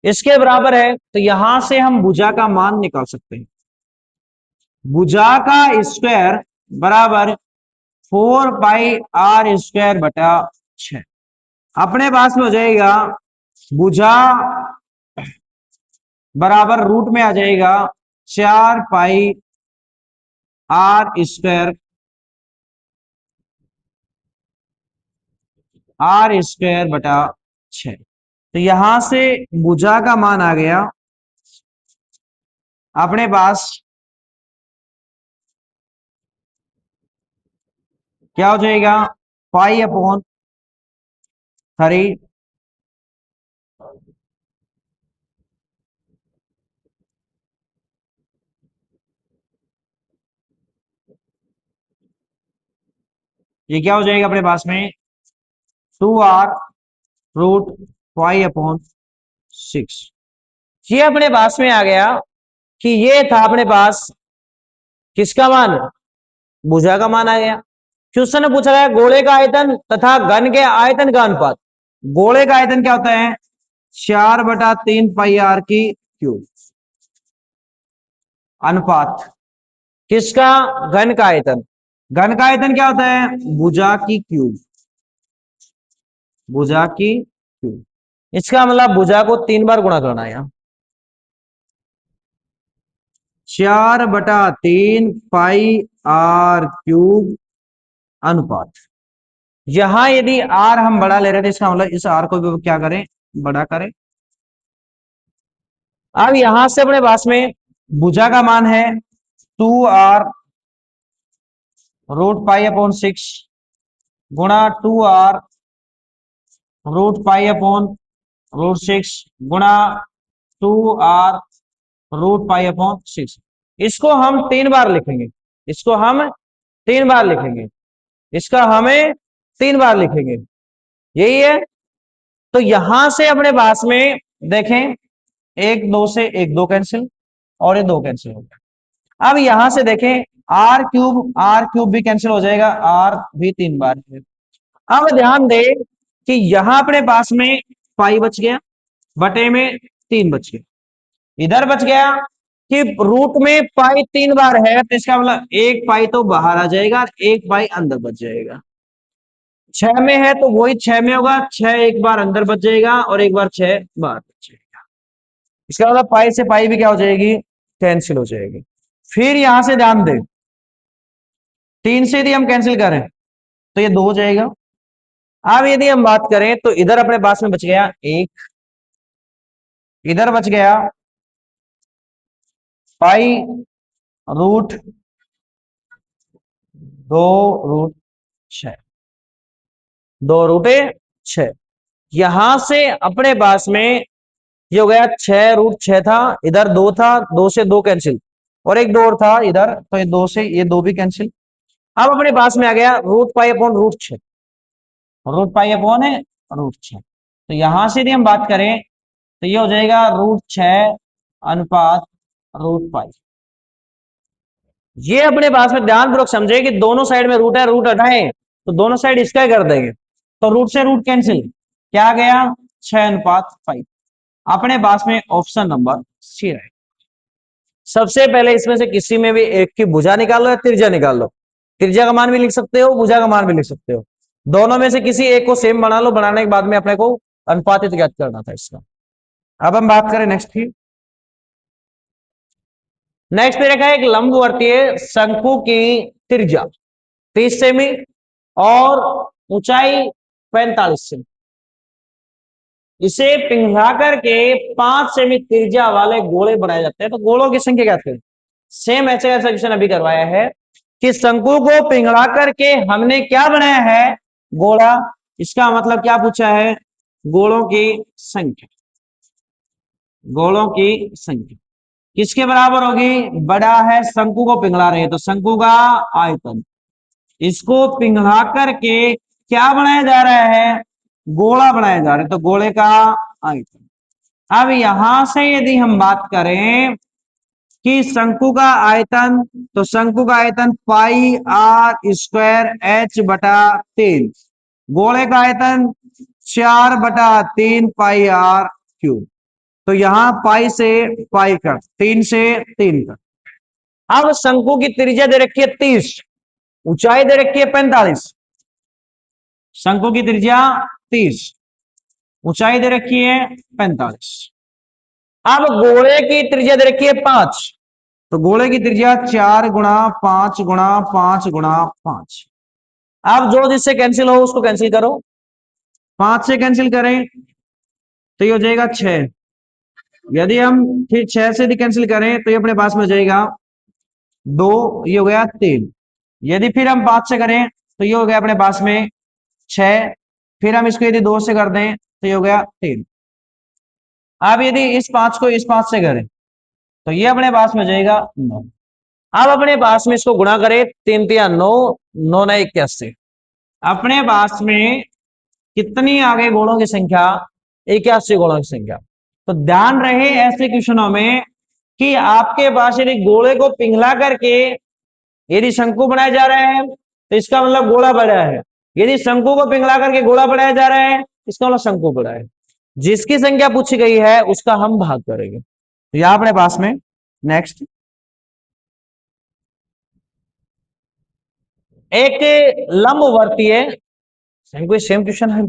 इसके बराबर है। तो यहां से हम भुजा का मान निकाल सकते हैं। भुजा का स्क्वायर बराबर 4 पाई r स्क्वायर/6। अपने पास में हो जाएगा भुजा बराबर रूट में आ जाएगा 4 पाई r स्क्वायर/6। तो यहां से भुजा का मान आ गया अपने पास, क्या हो जाएगा पाई/3। ये क्या हो जाएगा अपने पास में 2r√पाई/6। ये अपने पास में आ गया कि ये था अपने पास किसका मान, भुजा का मान आ गया। क्वेश्चन में पूछा गया गोले का आयतन तथा घन के आयतन का अनुपात। गोले का आयतन क्या होता है 4/3 पाई r³ अनुपात किसका, घन का आयतन। घन का आयतन क्या होता है भुजा की क्यूब, भुजा की क्यूब। इसका मतलब भुजा को 3 बार गुणा करना है यहां। 4/3 पाई r³ अनुपात। यहां यदि r हम बड़ा ले रहे थे, इसका मतलब इस r को भी क्या करें बड़ा करें। अब यहां से अपने पास में भुजा का मान है 2r√पाई/6 गुणा 2r√पाई/6 गुणा 2r√पाई/6। इसको हम 3 बार लिखेंगे, इसको हम 3 बार लिखेंगे, इसका हमें 3 बार लिखेंगे, यही है। तो यहां से अपने पास में देखें, एक दो से एक दो कैंसिल और ये दो कैंसिल हो गया। अब यहां से देखें r³ भी कैंसिल हो जाएगा, r भी 3 बार है। अब ध्यान दे कि यहां अपने पास में पाई बच गया, बटे में 3 बच गया, इधर बच गया कि रूट में पाई 3 बार है, तो इसका मतलब एक पाई तो बाहर आ जाएगा, एक पाई अंदर बच जाएगा। 6 में है तो वही 6 में होगा, 6 एक बार अंदर बच जाएगा और एक बार 6 बाहर बच जाएगा। इसका मतलब पाई से पाई भी क्या हो जाएगी कैंसिल हो जाएगी। फिर यहां से ध्यान दे 3 से यदि हम कैंसिल करें तो ये 2 हो जाएगा। अब यदि हम बात करें तो इधर अपने पास में बच गया 1, इधर बच गया पाई√2√6, 2√6। यहां से अपने पास में ये हो गया 6√6 था, इधर 2 था, 2 से 2 कैंसिल और एक 2 और था इधर, तो ये 2 से ये 2 भी कैंसिल। अब अपने पास में आ गया √पाई/√6, √पाई/है √6। तो यहां से यदि हम बात करें तो ये हो जाएगा √6 अनुपात √पाई। ये अपने पास में ध्यानपूर्वक समझे कि दोनों साइड में रूट है, रूट हटाएं तो दोनों साइड इसका कर देंगे, तो रूट से रूट कैंसिल, क्या गया 6:5। अपने पास में ऑप्शन नंबर सी है। सबसे पहले इसमें से किसी में भी एक की भुजा निकाल लो या त्रिज्या निकाल लो, त्रिज्या का मान भी लिख सकते हो, भुजा का मान भी लिख सकते हो, दोनों में से किसी एक को सेम बना लो, बनाने के बाद में अपने को अनुपातित ज्ञात करना था इसका। अब हम बात करें नेक्स्ट की। नेक्स्ट पे रखा है एक लंबवर्तीय शंकु की त्रिज्या 30 सेमी और ऊंचाई 45 सेमी, इसे पिघला करके 5 सेमी त्रिज्या वाले गोले बनाए जाते हैं। तो गोलों की संख्या क्या करें, सेम ऐसे क्वेश्चन अभी करवाया है कि शंकु को पिघला करके हमने क्या बनाया है, गोला। इसका मतलब क्या पूछा है, गोलों की संख्या। गोलों की संख्या किसके बराबर होगी, बड़ा है, शंकु को पिघला रहे हैं तो शंकु का आयतन, इसको पिघला करके क्या बनाया जा रहा है, गोला बनाया जा रहा है, तो गोले का आयतन। अब यहां से यदि हम बात करें कि शंकु का आयतन, तो शंकु का आयतन पाई आर स्क्वायर एच बटा 3, गोले का आयतन 4/3 पाई आर क्यूब। तो यहां पाई से पाई कट, 3 से 3 कट। अब शंकु की त्रिज्या दे रखी है 30, ऊंचाई दे रखी है 45। शंकु की त्रिज्या 30, ऊंचाई दे रखी है 45। अब गोले की त्रिज्या दे रखी है 5, तो गोले की त्रिज्या 4 × 5 × 5 × 5। अब जो जिससे कैंसिल हो उसको कैंसिल करो, 5 से कैंसिल करें तो ये हो जाएगा 6, यदि हम फिर 6 से यदि कैंसिल करें तो ये अपने पास में हो जाएगा 2, ये हो गया 3। यदि फिर हम 5 से करें तो ये हो गया अपने पास में 6, फिर हम इसको यदि 2 से कर दें तो ये हो गया 3। अब यदि इस 5 को इस 5 से करें तो ये अपने पास में हो जाएगा 9। अब अपने पास में इसको गुणा करें, 3 3 9, 9 9 81। अपने पास में कितनी आ गई गोलों की संख्या, 81 गोलों की संख्या। तो ध्यान रहे ऐसे क्वेश्चनों में कि आपके पास यदि गोले को पिघला करके यदि शंकु बनाया जा रहा है तो इसका मतलब गोला बड़ा है, यदि शंकु को पिघला करके गोला बनाया जा रहा है इसका मतलब शंकु बड़ा है। जिसकी संख्या पूछी गई है उसका हम भाग करेंगे। तो यहां अपने पास में नेक्स्ट एक लंबवर्तीय, सेम क्वेश्चन है।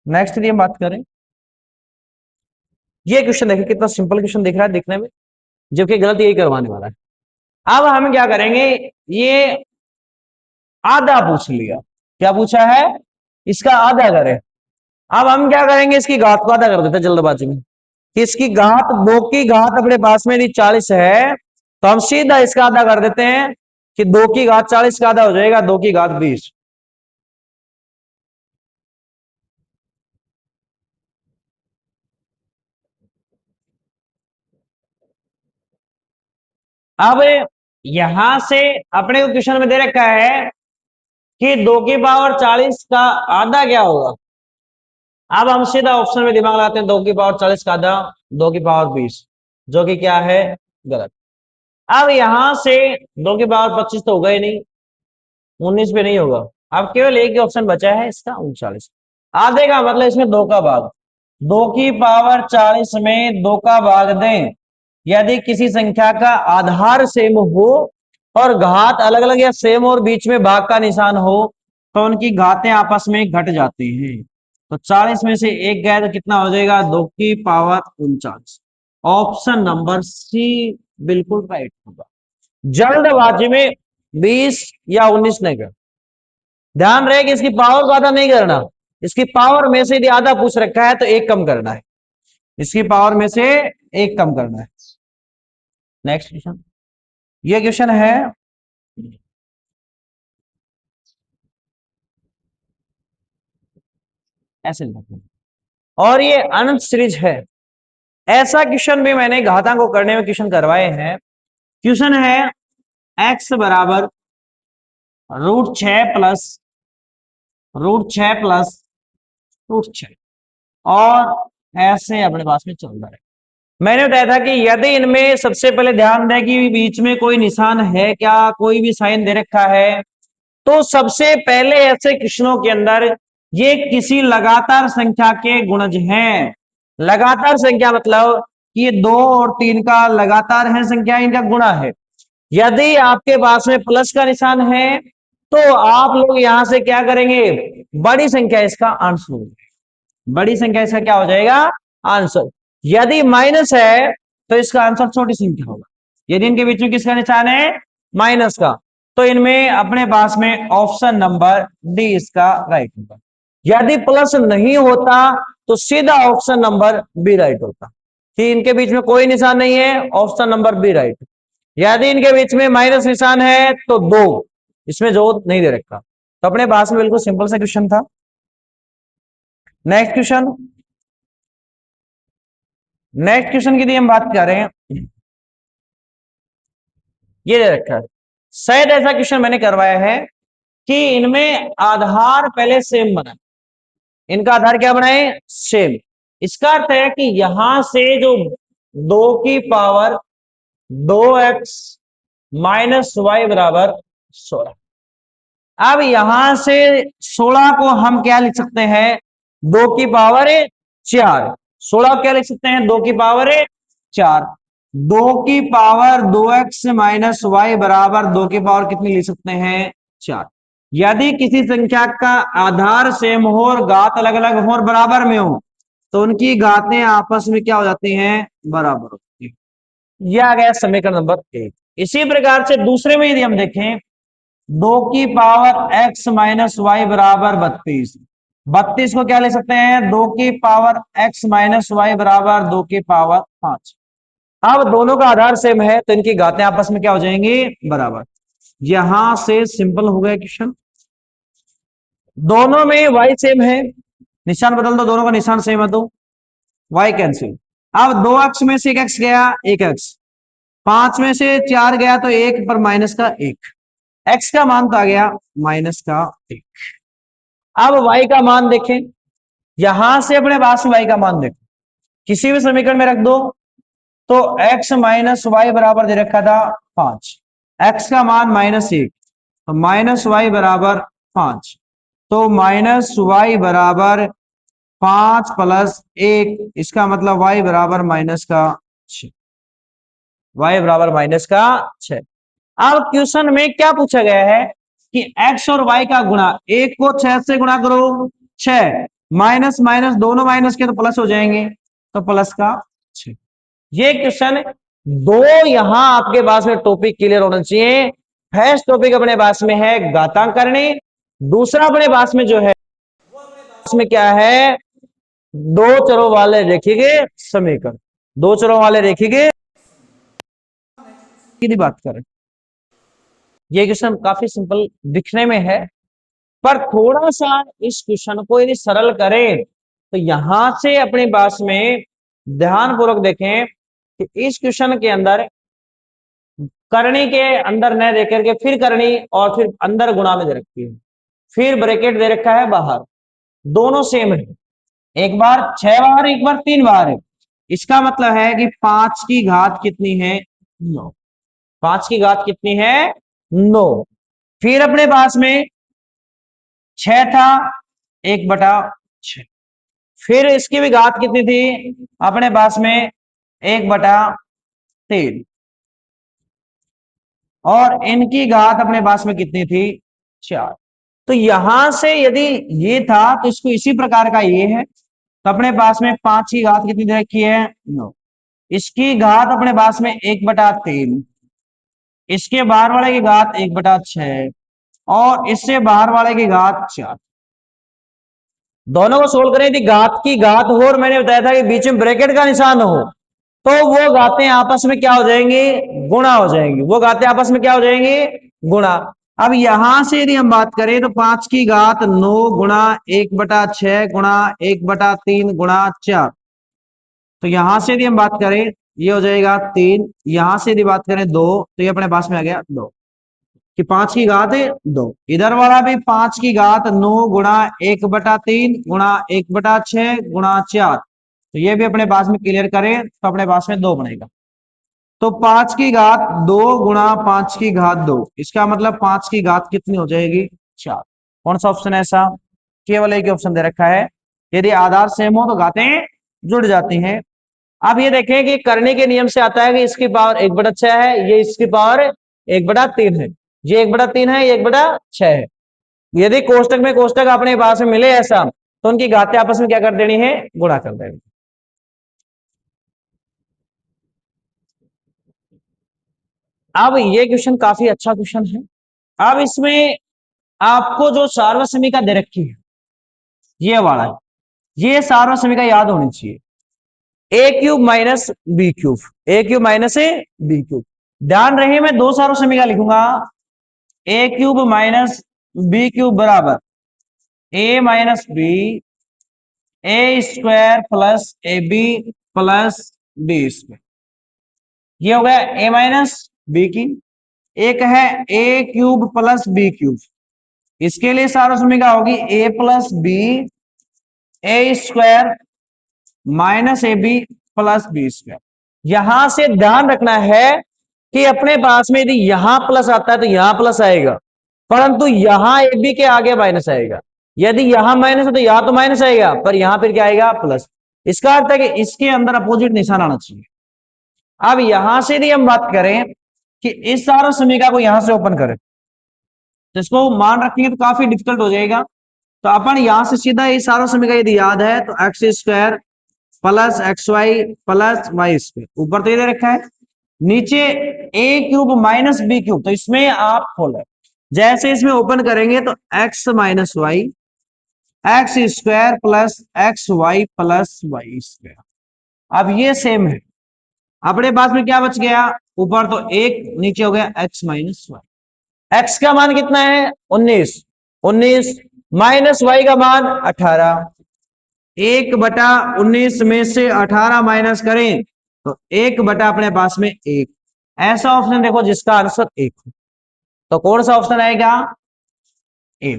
नेक्स्ट यदि हम बात करें, ये क्वेश्चन देखिए कितना सिंपल क्वेश्चन दिख रहा है दिखने में, जबकि गलत यही करवाने वाला है। अब हम क्या करेंगे, ये आधा पूछ लिया, क्या पूछा है, इसका आधा करें। अब हम क्या करेंगे, इसकी घात को आधा कर देते हैं जल्दबाजी में, कि इसकी घात 2 की घात अपने पास में यदि 40 है तो हम सीधा इसका आधा कर देते हैं कि 2 की घात 40 का आधा हो जाएगा 2 की घात 20। अब यहां से अपने को क्वेश्चन में दे रखा है कि 2 की पावर 40 का आधा क्या होगा। अब हम सीधा ऑप्शन में दिमाग लगाते हैं, 2 की पावर 40 का आधा 2 की पावर 20, जो कि क्या है, गलत। अब यहां से 2 की पावर 25 तो होगा ही नहीं, 19 पे नहीं होगा। अब केवल एक ही ऑप्शन बचा है इसका 39। आधे का मतलब इसमें 2 का भाग, 2 की पावर 40 में 2 का भाग दें। यदि किसी संख्या का आधार सेम हो और घात अलग अलग या सेम और बीच में भाग का निशान हो तो उनकी घातें आपस में घट जाती हैं। तो 40 में से एक गया तो कितना हो जाएगा, 2 की पावर 39। ऑप्शन नंबर सी बिल्कुल राइट होगा। जल्दबाजी में 20 या 19 नहीं कर, ध्यान रहे कि इसकी पावर को आधा नहीं करना, इसकी पावर में से यदि आधा पूछ रखा है तो एक कम करना है, इसकी पावर में से एक कम करना है। नेक्स्ट क्वेश्चन, ये क्वेश्चन है ऐसे और ये अनंत सीरीज है। ऐसा क्वेश्चन भी मैंने घातांक को करने में क्वेश्चन करवाए हैं। क्वेश्चन है x बराबर √6 प्लस √6 और ऐसे अपने पास में चल रहा है। मैंने बताया था कि यदि इनमें सबसे पहले ध्यान दें कि बीच में कोई निशान है क्या, कोई भी साइन दे रखा है, तो सबसे पहले ऐसे क्वेश्चनों के अंदर ये किसी लगातार संख्या के गुणज हैं। लगातार संख्या मतलब कि ये 2 और 3 का लगातार है संख्या, इनका गुणा है। यदि आपके पास में प्लस का निशान है तो आप लोग यहां से क्या करेंगे, बड़ी संख्या इसका आंसर होगा, बड़ी संख्या इसका क्या हो जाएगा, आंसर। यदि माइनस है तो इसका आंसर छोटी संख्या होगा। यदि इनके बीच में किसका निशान है, माइनस का, तो इनमें अपने पास में ऑप्शन नंबर डी इसका राइट होगा। यदि प्लस नहीं होता तो सीधा ऑप्शन नंबर बी राइट होता कि इनके बीच में कोई निशान नहीं है, ऑप्शन नंबर बी राइट। यदि इनके बीच में माइनस निशान है तो 2, इसमें जो नहीं दे रखा। तो अपने पास में बिल्कुल सिंपल सा क्वेश्चन था। नेक्स्ट क्वेश्चन, नेक्स्ट क्वेश्चन की यदि हम बात कर रहे हैं, ये दे रखा है, शायद ऐसा क्वेश्चन मैंने करवाया है कि इनमें आधार पहले सेम बना, इनका आधार क्या बनाए, सेम। इसका अर्थ है कि यहां से जो 2 की पावर 2x माइनस वाई बराबर 16, अब यहां से 16 को हम क्या लिख सकते हैं, 2 की पावर 4। 16 क्या लिख सकते हैं, 2 की पावर 4। 2 की पावर 2x माइनस वाई बराबर 2 की पावर कितनी लिख सकते हैं, 4। यदि किसी संख्या का आधार सेम हो और घात अलग अलग हो और बराबर में हो तो उनकी घातें आपस में क्या हो जाती हैं, बराबर होती है। यह आ गया समीकरण नंबर 1। इसी प्रकार से दूसरे में यदि हम देखें, 2 की पावर x माइनस वाई बराबर 32, 32 को क्या ले सकते हैं, 2 की पावर x माइनस वाई बराबर 2 की पावर 5। अब दोनों का आधार सेम है तो इनकी घातें आपस में क्या हो जाएंगी, बराबर। यहां से सिंपल हो गया क्वेश्चन। दोनों में y सेम है, निशान बदल दो, दोनों का निशान सेम है तो y कैंसिल। अब 2x में से 1x गया, 1x, 5 में से 4 गया तो 1 पर माइनस का 1, x का मान तो आ गया माइनस का 1। अब y का मान देखें, यहां से अपने पास में y का मान देखो, किसी भी समीकरण में रख दो तो x माइनस वाई बराबर दे रखा था 5, x का मान -1, तो माइनस वाई बराबर 5, तो माइनस वाई बराबर 5 प्लस 1, इसका मतलब y बराबर माइनस का 6, y बराबर माइनस का 6। अब क्वेश्चन में क्या पूछा गया है कि x और y का गुणा, एक को 6 से गुणा करो, 6 माइनस माइनस दोनों माइनस के तो प्लस हो जाएंगे, तो प्लस का 6। ये क्वेश्चन दो, यहां आपके पास में टॉपिक क्लियर होना चाहिए। फर्स्ट टॉपिक अपने पास में है घातांक करनी, दूसरा अपने पास में जो है इसमें क्या है, दो चरों वाले रेखीय समीकरण, दो चरों वाले रेखीय की बात करें। ये क्वेश्चन काफी सिंपल दिखने में है, पर थोड़ा सा इस क्वेश्चन को यदि सरल करें तो यहां से अपने पास में ध्यानपूर्वक देखें कि इस क्वेश्चन के अंदर करनी के अंदर न दे करके फिर करनी और फिर अंदर गुणा में दे रखी है, फिर ब्रैकेट दे रखा है बाहर, दोनों सेम है, एक बार 6 बार, एक बार 3 बार है। इसका मतलब है कि 5 की घात कितनी है, 9। 5 की घात कितनी है, 9। फिर अपने पास में 6 था, 1/6, फिर इसकी भी घात कितनी थी अपने पास में, 1/3, और इनकी घात अपने पास में कितनी थी, 4। तो यहां से यदि ये था तो इसको इसी प्रकार का ये है, तो अपने पास में 5 की घात कितनी दे रखी है, 9, इसकी घात अपने पास में 1/3, इसके बाहर वाले की घात 1/6, और इससे बाहर वाले की घात 4। दोनों को सोल्व करें यदि घात की घात हो और मैंने बताया था कि बीच में ब्रैकेट का निशान हो तो वो घातें आपस में क्या हो जाएंगी, गुणा हो जाएंगी, वो घातें आपस में क्या हो जाएंगी, गुणा। अब यहां से यदि हम बात करें तो 5 की घात 9 गुणा 1/6 गुणा 1/3 गुणा 4, तो यहां से यदि हम बात करें ये हो जाएगा 3, यहां से यदि बात करें 2 तो ये अपने पास में आ गया 2, कि 5 की घात 2, इधर वाला भी 5 की घात 9 गुणा 1/3 गुणा 1/6 गुणा 4, तो ये भी अपने पास में क्लियर करें तो अपने पास में 2 बनेगा। तो 5 की घात 2 गुणा 5 की घात 2, इसका मतलब 5 की घात कितनी हो जाएगी? 4। कौन सा ऑप्शन है ऐसा? केवल एक ही ऑप्शन दे रखा है, यदि आधार सेम हो तो घातें जुड़ जाती हैं। अब ये देखें कि करने के नियम से आता है कि इसकी पावर 1/6 है, ये इसकी पावर 1/3 है, ये 1/3 है, ये 1/6 है। यदि कोष्टक में कोष्टक अपने पास में मिले ऐसा, तो उनकी घातें आपस में क्या कर देनी है? गुणा कर देनी। अब ये क्वेश्चन काफी अच्छा क्वेश्चन है। अब इसमें आपको जो सार्वसमिका दे रखी है ये वाला है, ये सार्वसमिका याद होनी चाहिए। a³ minus b³, a³ minus b³। ध्यान रहे मैं 2 सार्वसमिका लिखूंगा, a³ माइनस b³ बराबर a minus B a² plus ab plus b²। ये हो गया a माइनस बी की। एक है a³ प्लस b³, इसके लिए सार्वसमिका होगी a plus B a² minus A B plus b²। यहां से ध्यान रखना है कि अपने पास में यदि यहां प्लस आता है तो यहां प्लस आएगा, परंतु यहां ए बी के आगे माइनस आएगा। यदि यहां माइनस है तो यहां तो माइनस आएगा, पर यहां फिर क्या आएगा? प्लस। इसका अर्थ है कि इसके अंदर अपोजिट निशान आना चाहिए। अब यहां से यदि हम बात करें कि इस सार्वसमिका को यहां से ओपन करें तो इसको मान रखेंगे तो काफी डिफिकल्ट हो जाएगा। तो अपन यहां से सीधा इस सार्वसमिका यदि याद है तो x² plus XY plus y², ऊपर तो ये दे रखा है, नीचे a³ माइनस b³, तो इसमें आप खोले जैसे इसमें ओपन करेंगे तो x minus Y x² plus XY plus y²। अब ये सेम है, अपने पास में क्या बच गया? ऊपर तो 1, नीचे हो गया x माइनस वाई। x का मान कितना है? 19, 19 माइनस y का मान 18। 1/19 में से 18 माइनस करें तो 1 अपने पास में 1। ऐसा ऑप्शन देखो जिसका आंसर 1 हो, तो कौन सा ऑप्शन आएगा? ए।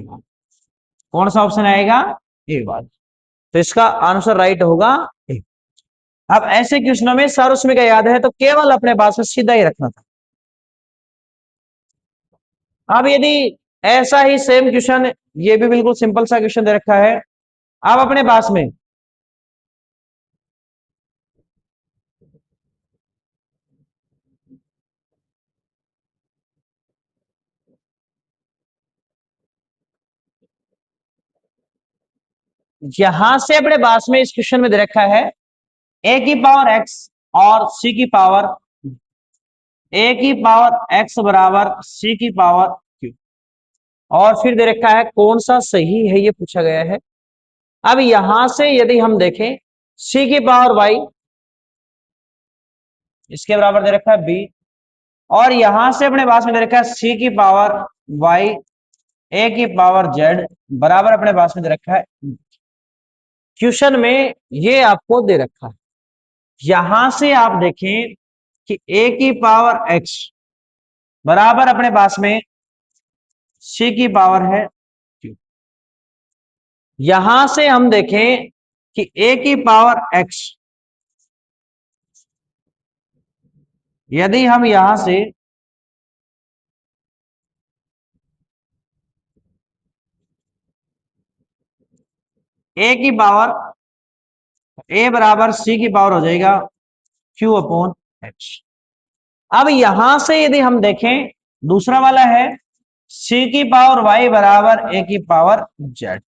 कौन सा ऑप्शन आएगा? ए वाला। तो इसका आंसर राइट होगा ए। अब ऐसे क्वेश्चनों में सार्वसमिका याद है तो केवल अपने पास में सीधा ही रखना था। अब यदि ऐसा ही सेम क्वेश्चन, ये भी बिल्कुल सिंपल सा क्वेश्चन दे रखा है, अब अपने पास में यहां से अपने पास में इस क्वेश्चन में दे रखा है a की पावर x और c की पावर, a की पावर x बराबर c की पावर q, और फिर दे रखा है कौन सा सही है ये पूछा गया है। अब यहां से यदि हम देखें c की पावर y इसके बराबर दे रखा है b, और यहां से अपने पास में दे रखा है c की पावर y a की पावर z बराबर अपने पास में दे रखा है। क्वेश्चन में ये आपको दे रखा है, यहां से आप देखें कि a की पावर x बराबर अपने पास में c की पावर है q। यहां से हम देखें कि a की पावर x, यदि हम यहां से a की पावर, a बराबर c की पावर हो जाएगा q अपॉन h। अब यहां से यदि हम देखें दूसरा वाला है c की पावर y बराबर a की पावर z,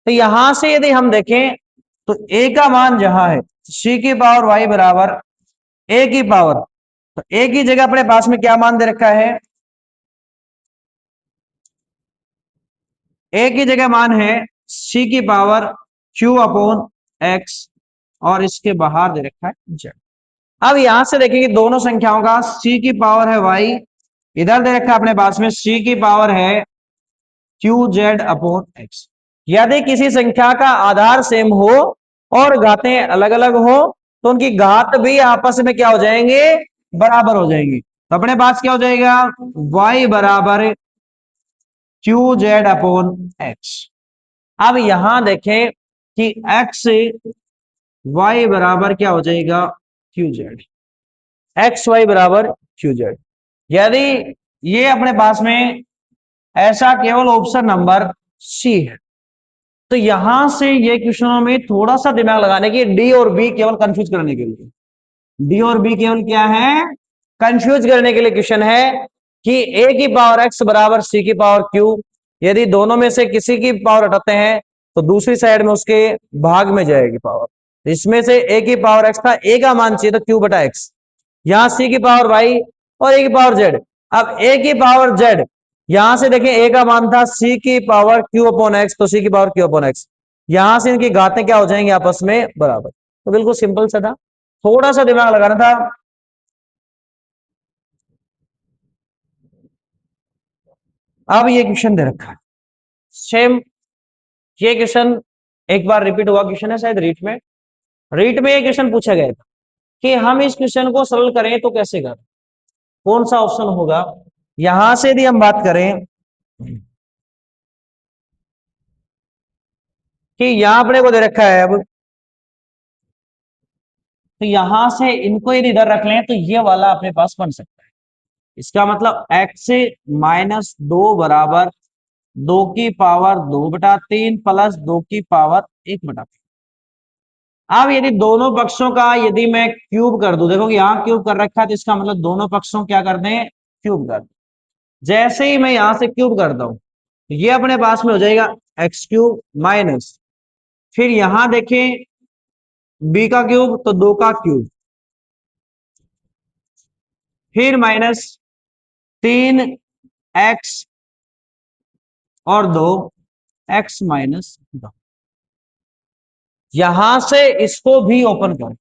तो यहां से यदि हम देखें तो a का मान जहां है c की पावर y बराबर a की पावर, तो a की जगह अपने पास में क्या मान दे रखा है? a की जगह मान है c की पावर q अपॉन x, और इसके बाहर दे रखा है z। अब यहां से देखेंगे दोनों संख्याओं का c की पावर है y, इधर दे रखा है अपने पास में c की पावर है क्यू जेड अपॉन एक्स। यदि किसी संख्या का आधार सेम हो और घातें अलग अलग हो तो उनकी घात भी आपस में क्या हो जाएंगे? बराबर हो जाएंगी। तो अपने पास क्या हो जाएगा? y बराबर क्यू जेड अपॉन एक्स। अब यहां देखें कि x y बराबर क्या हो जाएगा, क्यू जेड। एक्स वाई बराबर क्यू जेड। यदि ये अपने पास में ऐसा केवल ऑप्शन नंबर सी है, तो यहां से ये क्वेश्चनों में थोड़ा सा दिमाग लगाने की, डी और बी केवल कंफ्यूज करने के लिए, डी और बी केवल क्या है, कंफ्यूज करने के लिए क्वेश्चन है कि ए की पावर एक्स बराबर सी की पावर क्यू। यदि दोनों में से किसी की पावर हटाते हैं तो दूसरी साइड में उसके भाग में जाएगी पावर। इसमें से ए की पावर एक्स था, ए का मान चाहिए तो क्यू बटा एक्स, यहां सी की पावर वाई और ए की पावर जेड। अब ए की पावर जेड, यहां से देखें ए का मान था सी की पावर क्यू अपॉन एक्स, तो सी की पावर क्यू अपॉन एक्स, यहां से इनकी घातें क्या हो जाएंगी आपस में बराबर। तो बिल्कुल सिंपल सा था, थोड़ा सा दिमाग लगाना था। अब ये क्वेश्चन दे रखा है सेम, ये क्वेश्चन एक बार रिपीट हुआ क्वेश्चन है शायद रीट में, रीट में ये क्वेश्चन पूछा गया था कि हम इस क्वेश्चन को सरल करें तो कैसे करें, कौन सा ऑप्शन होगा। यहां से यदि हम बात करें कि यहां अपने को दे रखा है अब, तो यहां से इनको यदि इधर रख लें तो ये वाला अपने पास बन सकता है। इसका मतलब एक्स माइनस दो बराबर दो की पावर दो बटा तीन प्लस दो की पावर एक बटा तीन। अब यदि दोनों पक्षों का यदि मैं क्यूब कर दूं, देखो यहां क्यूब कर रखा है तो इसका मतलब दोनों पक्षों क्या कर दें, क्यूब कर दें। जैसे ही मैं यहां से क्यूब करता हूं तो ये अपने पास में हो जाएगा एक्स क्यूब माइनस, फिर यहां देखें बी का क्यूब तो दो का क्यूब, फिर माइनस तीन एक्स और दो एक्स माइनस दो। यहां से इसको भी ओपन करो,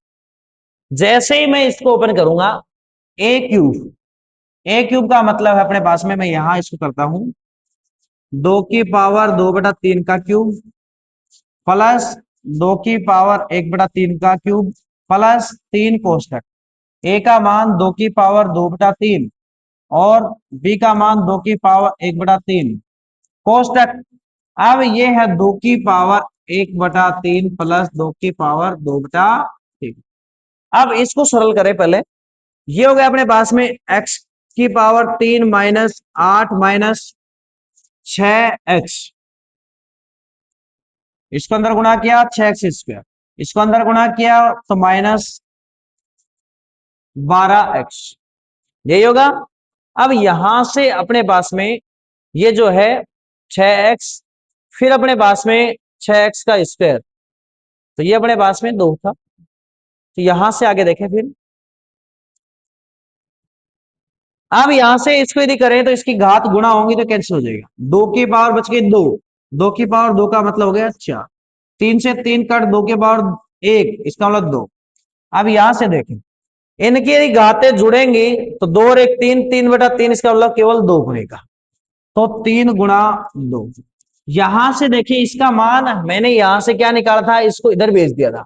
जैसे ही मैं इसको ओपन करूंगा ए क्यूब, ए क्यूब का मतलब है अपने पास में, मैं यहां इसको करता हूं दो की पावर दो बटा तीन का क्यूब प्लस दो की पावर एक बटा तीन का क्यूब प्लस तीन कोष्टक, ए का मान दो की पावर दो बटा तीन और बी का मान दो की पावर एक बटा तीन कोष्टक। अब ये है दो की पावर एक बटा तीन प्लस दो की पावर दो बटा तीन। अब इसको सरल करें पहले, ये हो गया अपने पास में एक्स की पावर तीन माइनस आठ माइनस छ एक्स, इसको अंदर गुणा किया छह एक्स स्क्वायर, इसको अंदर गुणा किया तो माइनस बारह एक्स, यही होगा। अब यहां से अपने पास में ये जो है छह एक्स, फिर अपने पास में छह एक्स का स्क्वायर, तो ये अपने पास में दो था, तो यहां से आगे देखें फिर, अब यहां से इसको यदि करें तो इसकी घात गुणा होंगी तो कैंसिल हो जाएगा, दो की पावर बच गई दो, दो की पावर दो का मतलब हो गया चार, तीन से तीन कट दो के पावर एक, इसका मतलब दो। अब यहां से देखें इनकी यदि घातें जुड़ेंगी तो दो और एक तीन, तीन बटा तीन, इसका मतलब केवल दो बनेगा, तो तीन गुणा दो। यहां से देखिए इसका मान मैंने यहां से क्या निकाला था, इसको इधर भेज दिया था,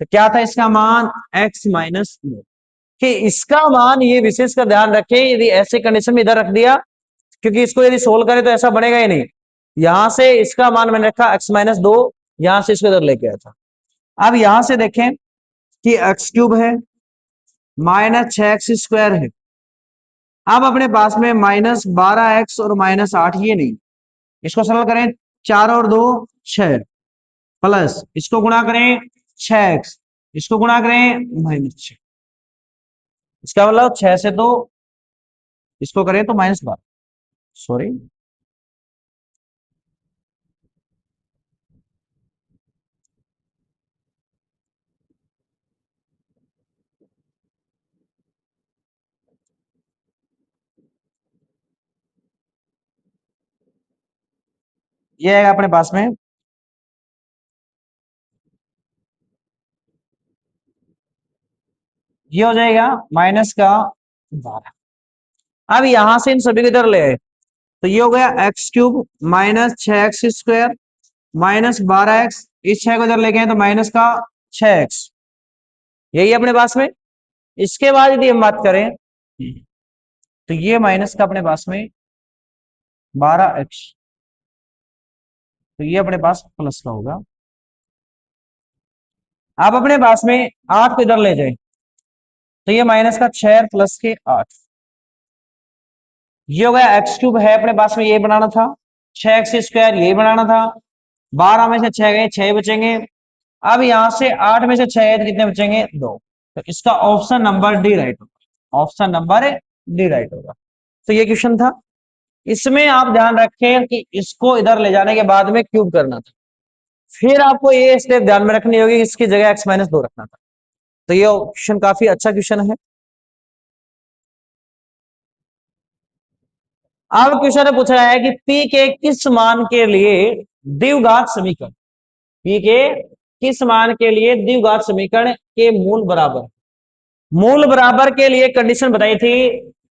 तो क्या था इसका मान एक्स माइनस, कि इसका मान, ये विशेष का ध्यान रखें यदि ऐसे कंडीशन में इधर रख दिया, क्योंकि इसको यदि सोल्व करें तो ऐसा बनेगा ही नहीं। यहां से इसका मान मैंने रखा एक्स माइनस दो, यहां से इसको इधर लेके आया था। अब यहां से देखें कि एक्स क्यूब है माइनस छह एक्स स्क्वायर है, अब अपने पास में माइनस बारह एक्स और माइनस आठ, ये नहीं, इसको सरल करें चार और दो छह प्लस इसको गुणा करें छह एक्स, इसको गुणा करें माइनस छह, इसका मतलब छह से दो इसको करें तो माइनस बारह, सॉरी ये आएगा अपने पास में, ये हो जाएगा माइनस का बारह। अब यहां से इन सभी को इधर ले आए तो ये हो गया एक्स क्यूब माइनस छह एक्स स्क्वायर माइनस बारह एक्स, इस छह को इधर लेके आए तो माइनस का छह एक्स, यही है अपने पास में। इसके बाद यदि हम बात करें तो ये माइनस का अपने पास में बारह एक्स, तो ये अपने पास प्लस का होगा। आप अपने पास में 8 को इधर ले जाए तो ये माइनस का 6 प्लस के 8, ये हो गया एक्स क्यूब है अपने पास में, ये बनाना था। 6x² ये बनाना था। 12 में से 6 गए, 6 बचेंगे। अब यहां से 8 में से 6 गए तो कितने बचेंगे? 2। तो इसका ऑप्शन नंबर डी राइट होगा, ऑप्शन नंबर डी राइट होगा। तो ये क्वेश्चन था। इसमें आप ध्यान रखें कि इसको इधर ले जाने के बाद में क्यूब करना था, फिर आपको ये स्टेप ध्यान में रखनी होगी, इसकी जगह x-2 रखना था। तो ये क्वेश्चन काफी अच्छा क्वेश्चन है। अब क्वेश्चन ने पूछा है कि p के किस मान के लिए द्विघात समीकरण, p के किस मान के लिए द्विघात समीकरण के मूल बराबर, मूल बराबर के लिए कंडीशन बताई थी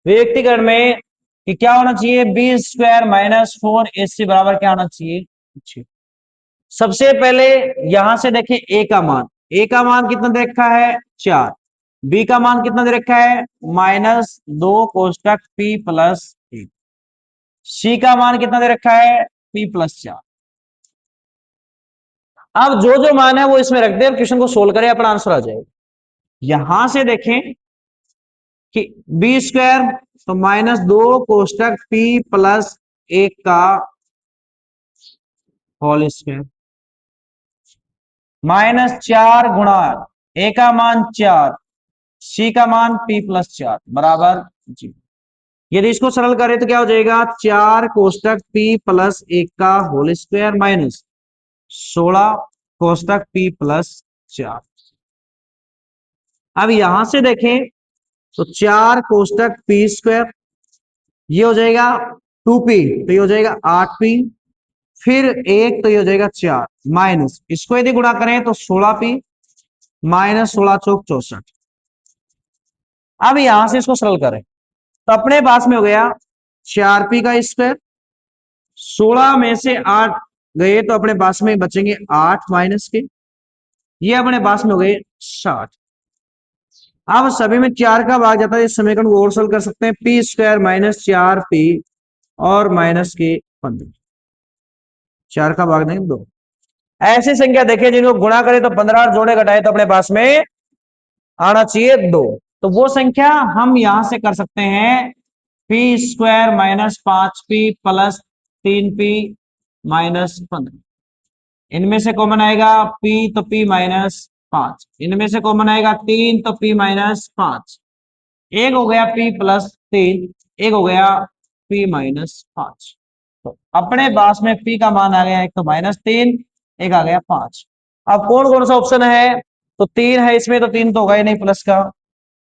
व्यक्तिकरण में कि क्या होना चाहिए? b² - 4ac बराबर क्या होना चाहिए? सबसे पहले यहां से देखें ए का मान, ए का मान कितना दे रखा है? 4। बी का मान कितना दे रखा है? -2 कोष्टक p प्लस 1। सी का मान कितना दे रखा है? p plus 4। अब जो जो मान है वो इसमें रख दे और क्वेश्चन को सोल्व करें, अपना आंसर आ जाएगा। यहां से देखें कि b² तो -2 कोष्टक p प्लस 1 का होल स्क्वायर, -4 गुणा ए का मान 4, सी का मान p प्लस 4 बराबर जी। यदि इसको सरल करें तो क्या हो जाएगा? 4 कोष्टक p प्लस 1 का होल स्क्वायर माइनस 16 कोष्टक p प्लस 4। अब यहां से देखें तो 4 कोष्टक p², ये हो जाएगा 2p, तो ये हो जाएगा 8p, फिर 1 तो ये हो जाएगा 4 माइनस, इसको यदि गुणा करें तो 16p माइनस 16 चौक 64। अब यहां से इसको सरल करें तो अपने पास में हो गया 4p का स्क्वायर, 16 में से 8 गए तो अपने पास में बचेंगे 8 माइनस के, ये अपने पास में हो गए 60। अब सभी में 4 का भाग जाता है, इस समीकरण को और सरल कर सकते हैं। p² - 4p और माइनस के 15, 4 का भाग देंगे 2। ऐसी संख्या देखें जिनको गुणा करें तो 15 और जोड़े घटाए तो अपने पास में आना चाहिए 2। तो वो संख्या हम यहां से कर सकते हैं p² - 5p plus 3p minus 15। इनमें से कॉमन आएगा p तो p माइनस 5, इनमें से कॉमन आएगा 3 तो p माइनस 5, एक हो गया p प्लस 3, एक हो गया p माइनस 5। तो अपने पास में p का मान आ गया एक तो -3, एक आ गया 5। अब कौन कौन सा ऑप्शन है? तो 3 है इसमें, तो 3 तो होगा ही नहीं प्लस का,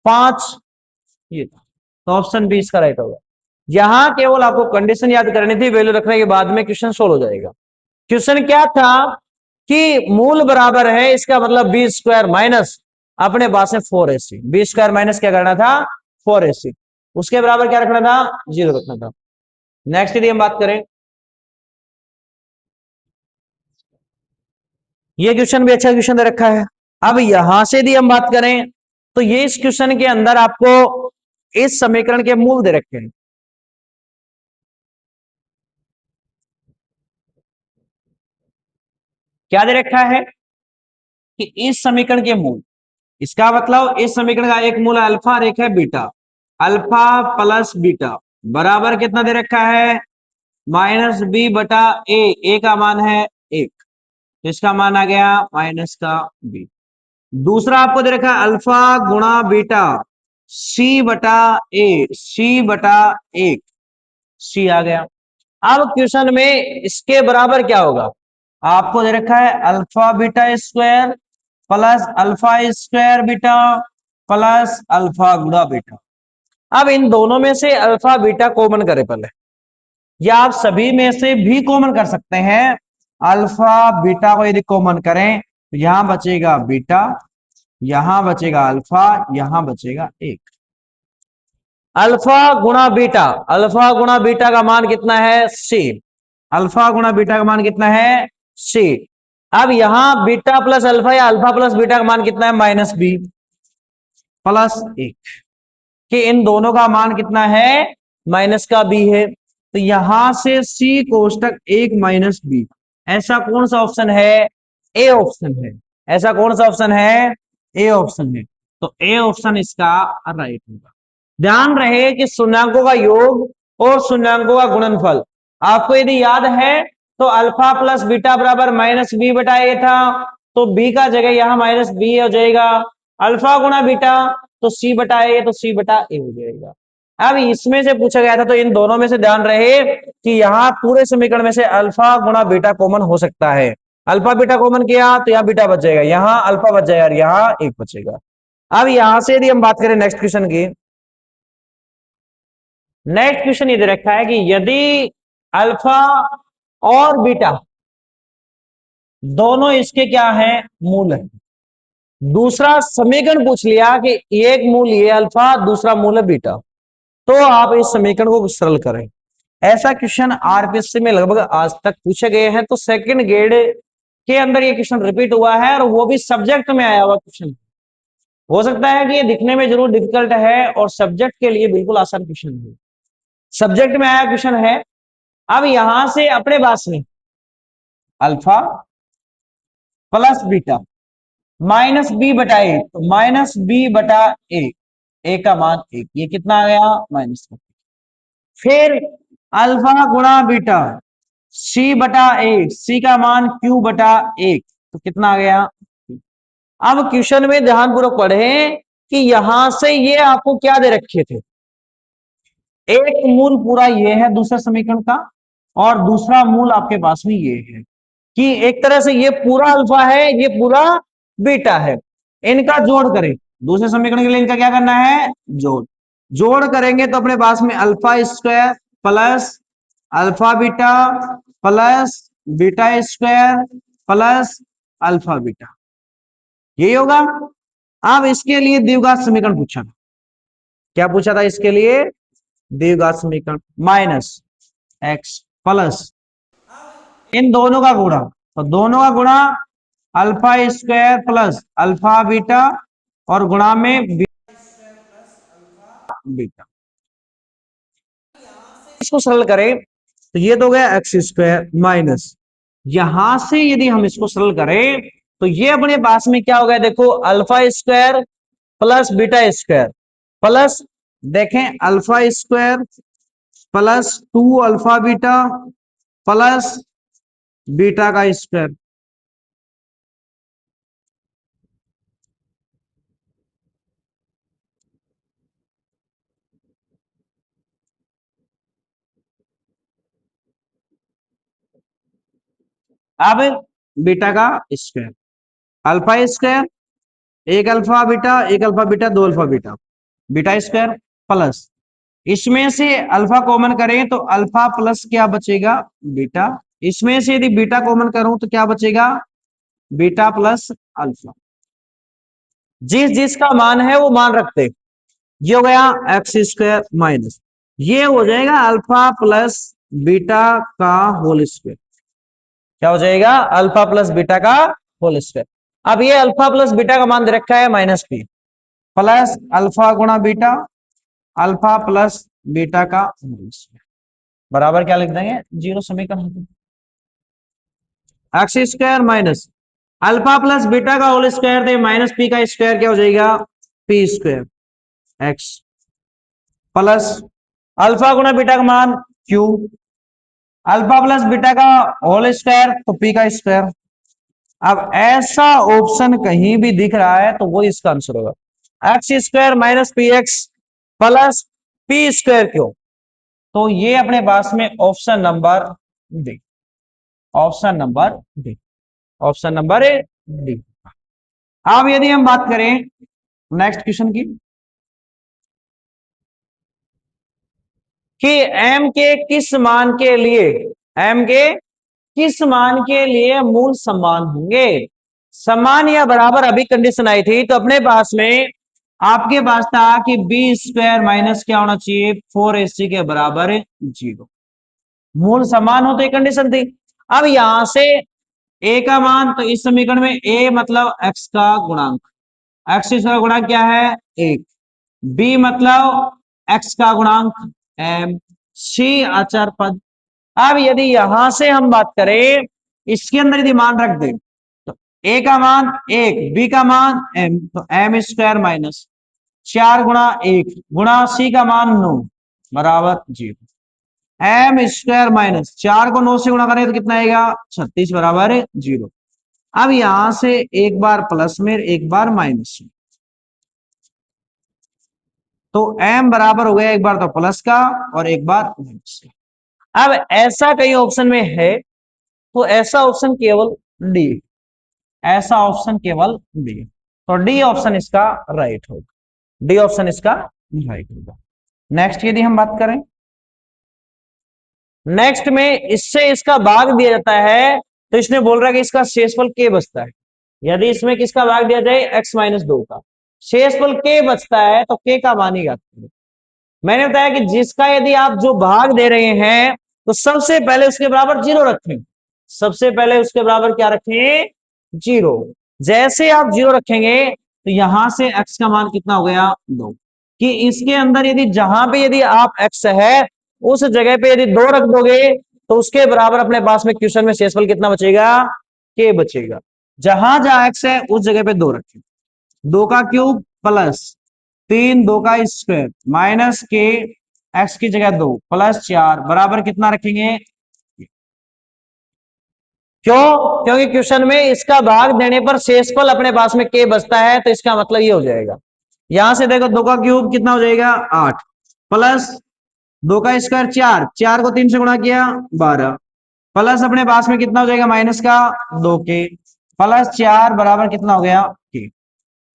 5 ये था। तो ऑप्शन बी इसका राइट होगा। यहां केवल आपको कंडीशन याद करनी थी, वैल्यू रखने के बाद में क्वेश्चन सोल्व हो जाएगा। क्वेश्चन क्या था कि मूल बराबर है, इसका मतलब b² माइनस अपने पास में 4ac, b² माइनस क्या करना था? 4ac, उसके बराबर क्या रखना था? 0 रखना था। नेक्स्ट यदि हम बात करें, ये क्वेश्चन भी अच्छा क्वेश्चन दे रखा है। अब यहां से यदि हम बात करें तो ये इस क्वेश्चन के अंदर आपको इस समीकरण के मूल दे रखे हैं। क्या दे रखा है कि इस समीकरण के मूल, इसका मतलब इस समीकरण का एक मूल है अल्फा और एक है बीटा, अल्फा प्लस बीटा बराबर कितना दे रखा है? -b बटा ए का मान है 1, तो इसका मान आ गया माइनस का b। दूसरा आपको दे रखा है अल्फा गुणा बीटा c बटा ए, c बटा 1, c आ गया। अब क्वेश्चन में इसके बराबर क्या होगा? आपको दे रखा है alpha beta square plus alpha square beta plus alpha गुणा बीटा। अब इन दोनों में से अल्फा बीटा कॉमन करें पहले, या आप सभी में से भी कॉमन कर सकते हैं। अल्फा बीटा को यदि कॉमन करें तो यहां बचेगा बीटा, यहां बचेगा अल्फा, यहां बचेगा 1। अल्फा गुणा बीटा, अल्फा गुणा बीटा का मान कितना है? c। अल्फा गुणा बीटा का मान कितना है? c। अब यहां बीटा प्लस अल्फा या अल्फा प्लस बीटा का मान कितना है? -b प्लस 1, कि इन दोनों का मान कितना है? माइनस का b है। तो यहां से c कोष्टक 1 - b, ऐसा कौन सा ऑप्शन है? ए ऑप्शन है। ऐसा कौन सा ऑप्शन है? ए ऑप्शन है। तो ए ऑप्शन इसका राइट होगा। ध्यान रहे कि शून्यंकों का योग और शून्यंकों का गुणनफल, आपको यदि याद है तो अल्फा प्लस बीटा बराबर माइनस बी बटा ए था, तो बी का जगह यहां माइनस बी हो जाएगा। अल्फा गुणा बीटा तो सी बटा ए, तो सी बटा ए हो जाएगा। अब इसमें से पूछा गया था, तो इन दोनों में से ध्यान रहे कि यहाँ पूरे समीकरण में से अल्फा गुणा बीटा कॉमन हो सकता है। अल्फा बीटा कॉमन किया तो यहाँ बीटा बच जाएगा, यहाँ अल्फा बच जाएगा और यहाँ एक बचेगा। अब यहां से यदि हम बात करें नेक्स्ट क्वेश्चन की, नेक्स्ट क्वेश्चन ये दे रखा है कि यदि अल्फा और बीटा दोनों इसके क्या है? मूल है। दूसरा समीकरण पूछ लिया कि एक मूल ये अल्फा, दूसरा मूल है बीटा, तो आप इस समीकरण को सरल करें। ऐसा क्वेश्चन आरपीएससी में लगभग आज तक पूछे गए हैं, तो सेकंड ग्रेड के अंदर ये क्वेश्चन रिपीट हुआ है और वो भी सब्जेक्ट में आया हुआ क्वेश्चन। हो सकता है कि ये दिखने में जरूर डिफिकल्ट है और सब्जेक्ट के लिए बिल्कुल आसान क्वेश्चन है, सब्जेक्ट में आया क्वेश्चन है। अब यहां से अपने पास में alpha plus beta minus B बटा ए, तो माइनस बी बटा ए का मान एक, ये कितना आ गया? माइनस। फिर अल्फा गुणा बीटा सी बटा ए, सी का मान क्यू बटा एक, तो कितना आ गया? अब क्वेश्चन में ध्यानपूर्वक पढ़े कि यहां से ये आपको क्या दे रखे थे? एक मूल पूरा ये है दूसरा समीकरण का, और दूसरा मूल आपके पास में ये है कि एक तरह से ये पूरा अल्फा है, ये पूरा बीटा है। इनका जोड़ करें, दूसरे समीकरण के लिए इनका क्या करना है? जोड़। जोड़ करेंगे तो अपने पास में alpha square plus alpha beta plus beta square plus alpha beta, यही होगा। अब इसके लिए द्विघात समीकरण पूछा था। क्या पूछा था इसके लिए? द्विघात समीकरण माइनस एक्स प्लस इन दोनों का गुणा, तो दोनों का गुणा alpha square plus alpha beta और गुणा में बीटा। इसको सरल करें तो ये तो गया एक्स स्क्वायर माइनस, यहां से यदि हम इसको सरल करें तो ये अपने पास में क्या हो गया? देखो alpha square plus beta square plus, देखें alpha square plus two alpha beta plus beta का स्क्वायर। अब बीटा का स्क्वायर, अल्फा स्क्वायर एक अल्फा बीटा दो alpha beta, beta square plus इसमें से अल्फा कॉमन करें तो अल्फा प्लस क्या बचेगा? बीटा। इसमें से यदि बीटा कॉमन करूं तो क्या बचेगा? Beta plus alpha. जिस जिसका मान है वो मान रखते, ये हो गया एक्स स्क्वायर माइनस, ये हो जाएगा अल्फा प्लस बीटा का होल स्क्वायर। क्या हो जाएगा? अल्फा प्लस बीटा का होल स्क्वायर। अब ये अल्फा प्लस बीटा का मान दे रखा है माइनस पी, प्लस अल्फा गुणा बीटा अल्फा प्लस बीटा का होल स्क्वायर बराबर क्या लिख देंगे? जीरो समीकरण। X square minus alpha plus beta का होल स्क्वायर दे माइनस पी का स्क्वायर, क्या हो जाएगा? P square x plus alpha गुणा बीटा का मान क्यू, अल्फा प्लस बीटा का होल स्क्वायर तो पी का स्क्वायर। अब ऐसा ऑप्शन कहीं भी दिख रहा है तो वो इसका आंसर होगा। X square minus P x plus P square Q, तो ये अपने पास में option number D, option number D, option number D. अब यदि हम बात करें नेक्स्ट क्वेश्चन की कि m के किस मान के लिए, m के किस मान के लिए मूल समान होंगे? समान या बराबर अभी कंडीशन आई थी, तो अपने पास में आपके पास था कि बी स्क्वायर माइनस क्या होना चाहिए? 4ac के बराबर जीरो। मूल समान हो तो एक कंडीशन थी। अब यहां से a का मान, तो इस समीकरण में a मतलब x का गुणांक, एक्स का गुणांक क्या है? एक। बी मतलब x का गुणांक m, सी अचर पद। अब यदि यहां से हम बात करें, इसके अंदर यदि मान रख दें तो ए का मान 1, बी का मान m, तो m स्क्वायर माइनस 4 गुणा 1 गुणा सी का मान 9 बराबर 0। एम स्क्वायर माइनस 4 को 9 से गुणा करें तो कितना आएगा 36 बराबर 0। अब यहां से एक बार प्लस में एक बार माइनस में, तो m बराबर हो गया एक बार तो प्लस का और एक बार माइनस का। अब ऐसा कई ऑप्शन में है तो ऐसा ऑप्शन केवल डी, ऐसा ऑप्शन केवल डी, तो डी ऑप्शन इसका राइट होगा, डी ऑप्शन इसका राइट होगा। नेक्स्ट यदि हम बात करें, नेक्स्ट में इससे इसका भाग दिया जाता है तो इसने बोल रहा है कि इसका शेषफल के बचता है। यदि इसमें किसका भाग दिया जाए x माइनस 2 का, शेषफल के बचता है तो के का मान ही ज्ञात है। मैंने बताया कि जिसका यदि आप जो भाग दे रहे हैं तो सबसे पहले उसके बराबर 0 रखें, सबसे पहले उसके बराबर क्या रखें 0। जैसे आप 0 रखेंगे तो यहां से x का मान कितना हो गया 2, कि इसके अंदर यदि जहां पे यदि आप x है उस जगह पे यदि 2 रख दोगे तो उसके बराबर अपने पास में क्वेश्चन में शेषफल कितना बचेगा के बचेगा। जहां जहां x है उस जगह पे 2 रखें, 2 का क्यूब प्लस 3 2 का स्क्वायर माइनस के एक्स की जगह 2 प्लस 4 बराबर कितना रखेंगे, क्यों, क्योंकि क्वेश्चन में इसका भाग देने पर शेषफल अपने पास में के बचता है, तो इसका मतलब ये हो जाएगा। यहां से देखो 2 का क्यूब कितना हो जाएगा 8 प्लस 2 का स्क्वायर 4, 4 को 3 से गुणा किया 12 प्लस अपने पास में कितना हो जाएगा माइनस का 2 के प्लस 4 बराबर कितना हो गया के।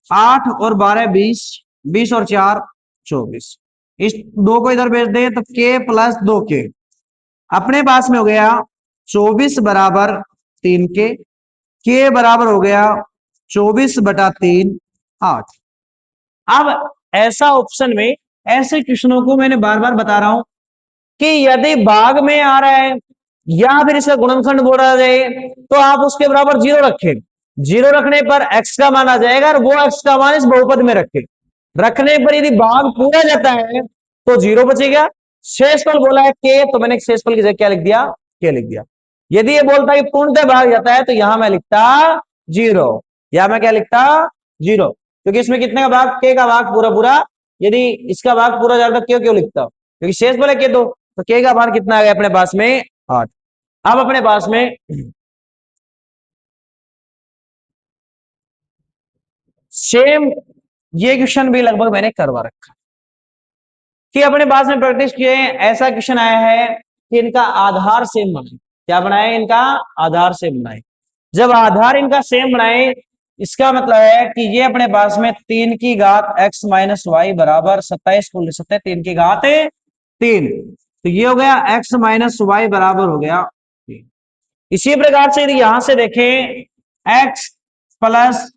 8 और 12 20, 20 और 4 24, इस 2 को इधर भेज दे तो के प्लस 2 के अपने पास में हो गया 24 बराबर 3 के बराबर हो गया 24 बटा 3 8। अब ऐसा ऑप्शन में ऐसे क्वेश्चनों को मैंने बार बार बता रहा हूं कि यदि भाग में आ रहा है या फिर इसका गुणनखंड बोला जाए तो आप उसके बराबर 0 रखें, 0 रखने पर x का मान आ जाएगा और वो x का मान इस बहुपद में रखें, रखने पर यदि भाग पूरा जाता है तो 0 बचेगा। शेषफल बोला है के, तो मैंने शेषफल की जगह क्या लिख दिया के लिख दिया। यदि ये बोलता है कि पूर्णतः भाग जाता है तो यहां मैं लिखता 0, या मैं क्या लिखता 0, क्योंकि इसमें कितने का भाग के का भाग पूरा पूरा, यदि इसका भाग पूरा जाता क्यों क्यों लिखता, क्योंकि शेष बोले के दो, तो के का मान कितना आ गया अपने पास में 8। अब अपने पास में सेम ये क्वेश्चन भी लगभग मैंने करवा रखा कि अपने पास में प्रैक्टिस किए। ऐसा क्वेश्चन आया है कि इनका आधार सेम बनाए, क्या बनाए इनका आधार सेम बनाए। जब आधार इनका सेम बनाए इसका मतलब है कि ये अपने पास में 3 की घात x माइनस वाई बराबर 27 को लिख सकते हैं, 3 की घात 3, तो ये हो गया x माइनस वाई बराबर हो गया 3। इसी प्रकार से यदि यहां से देखें x प्लस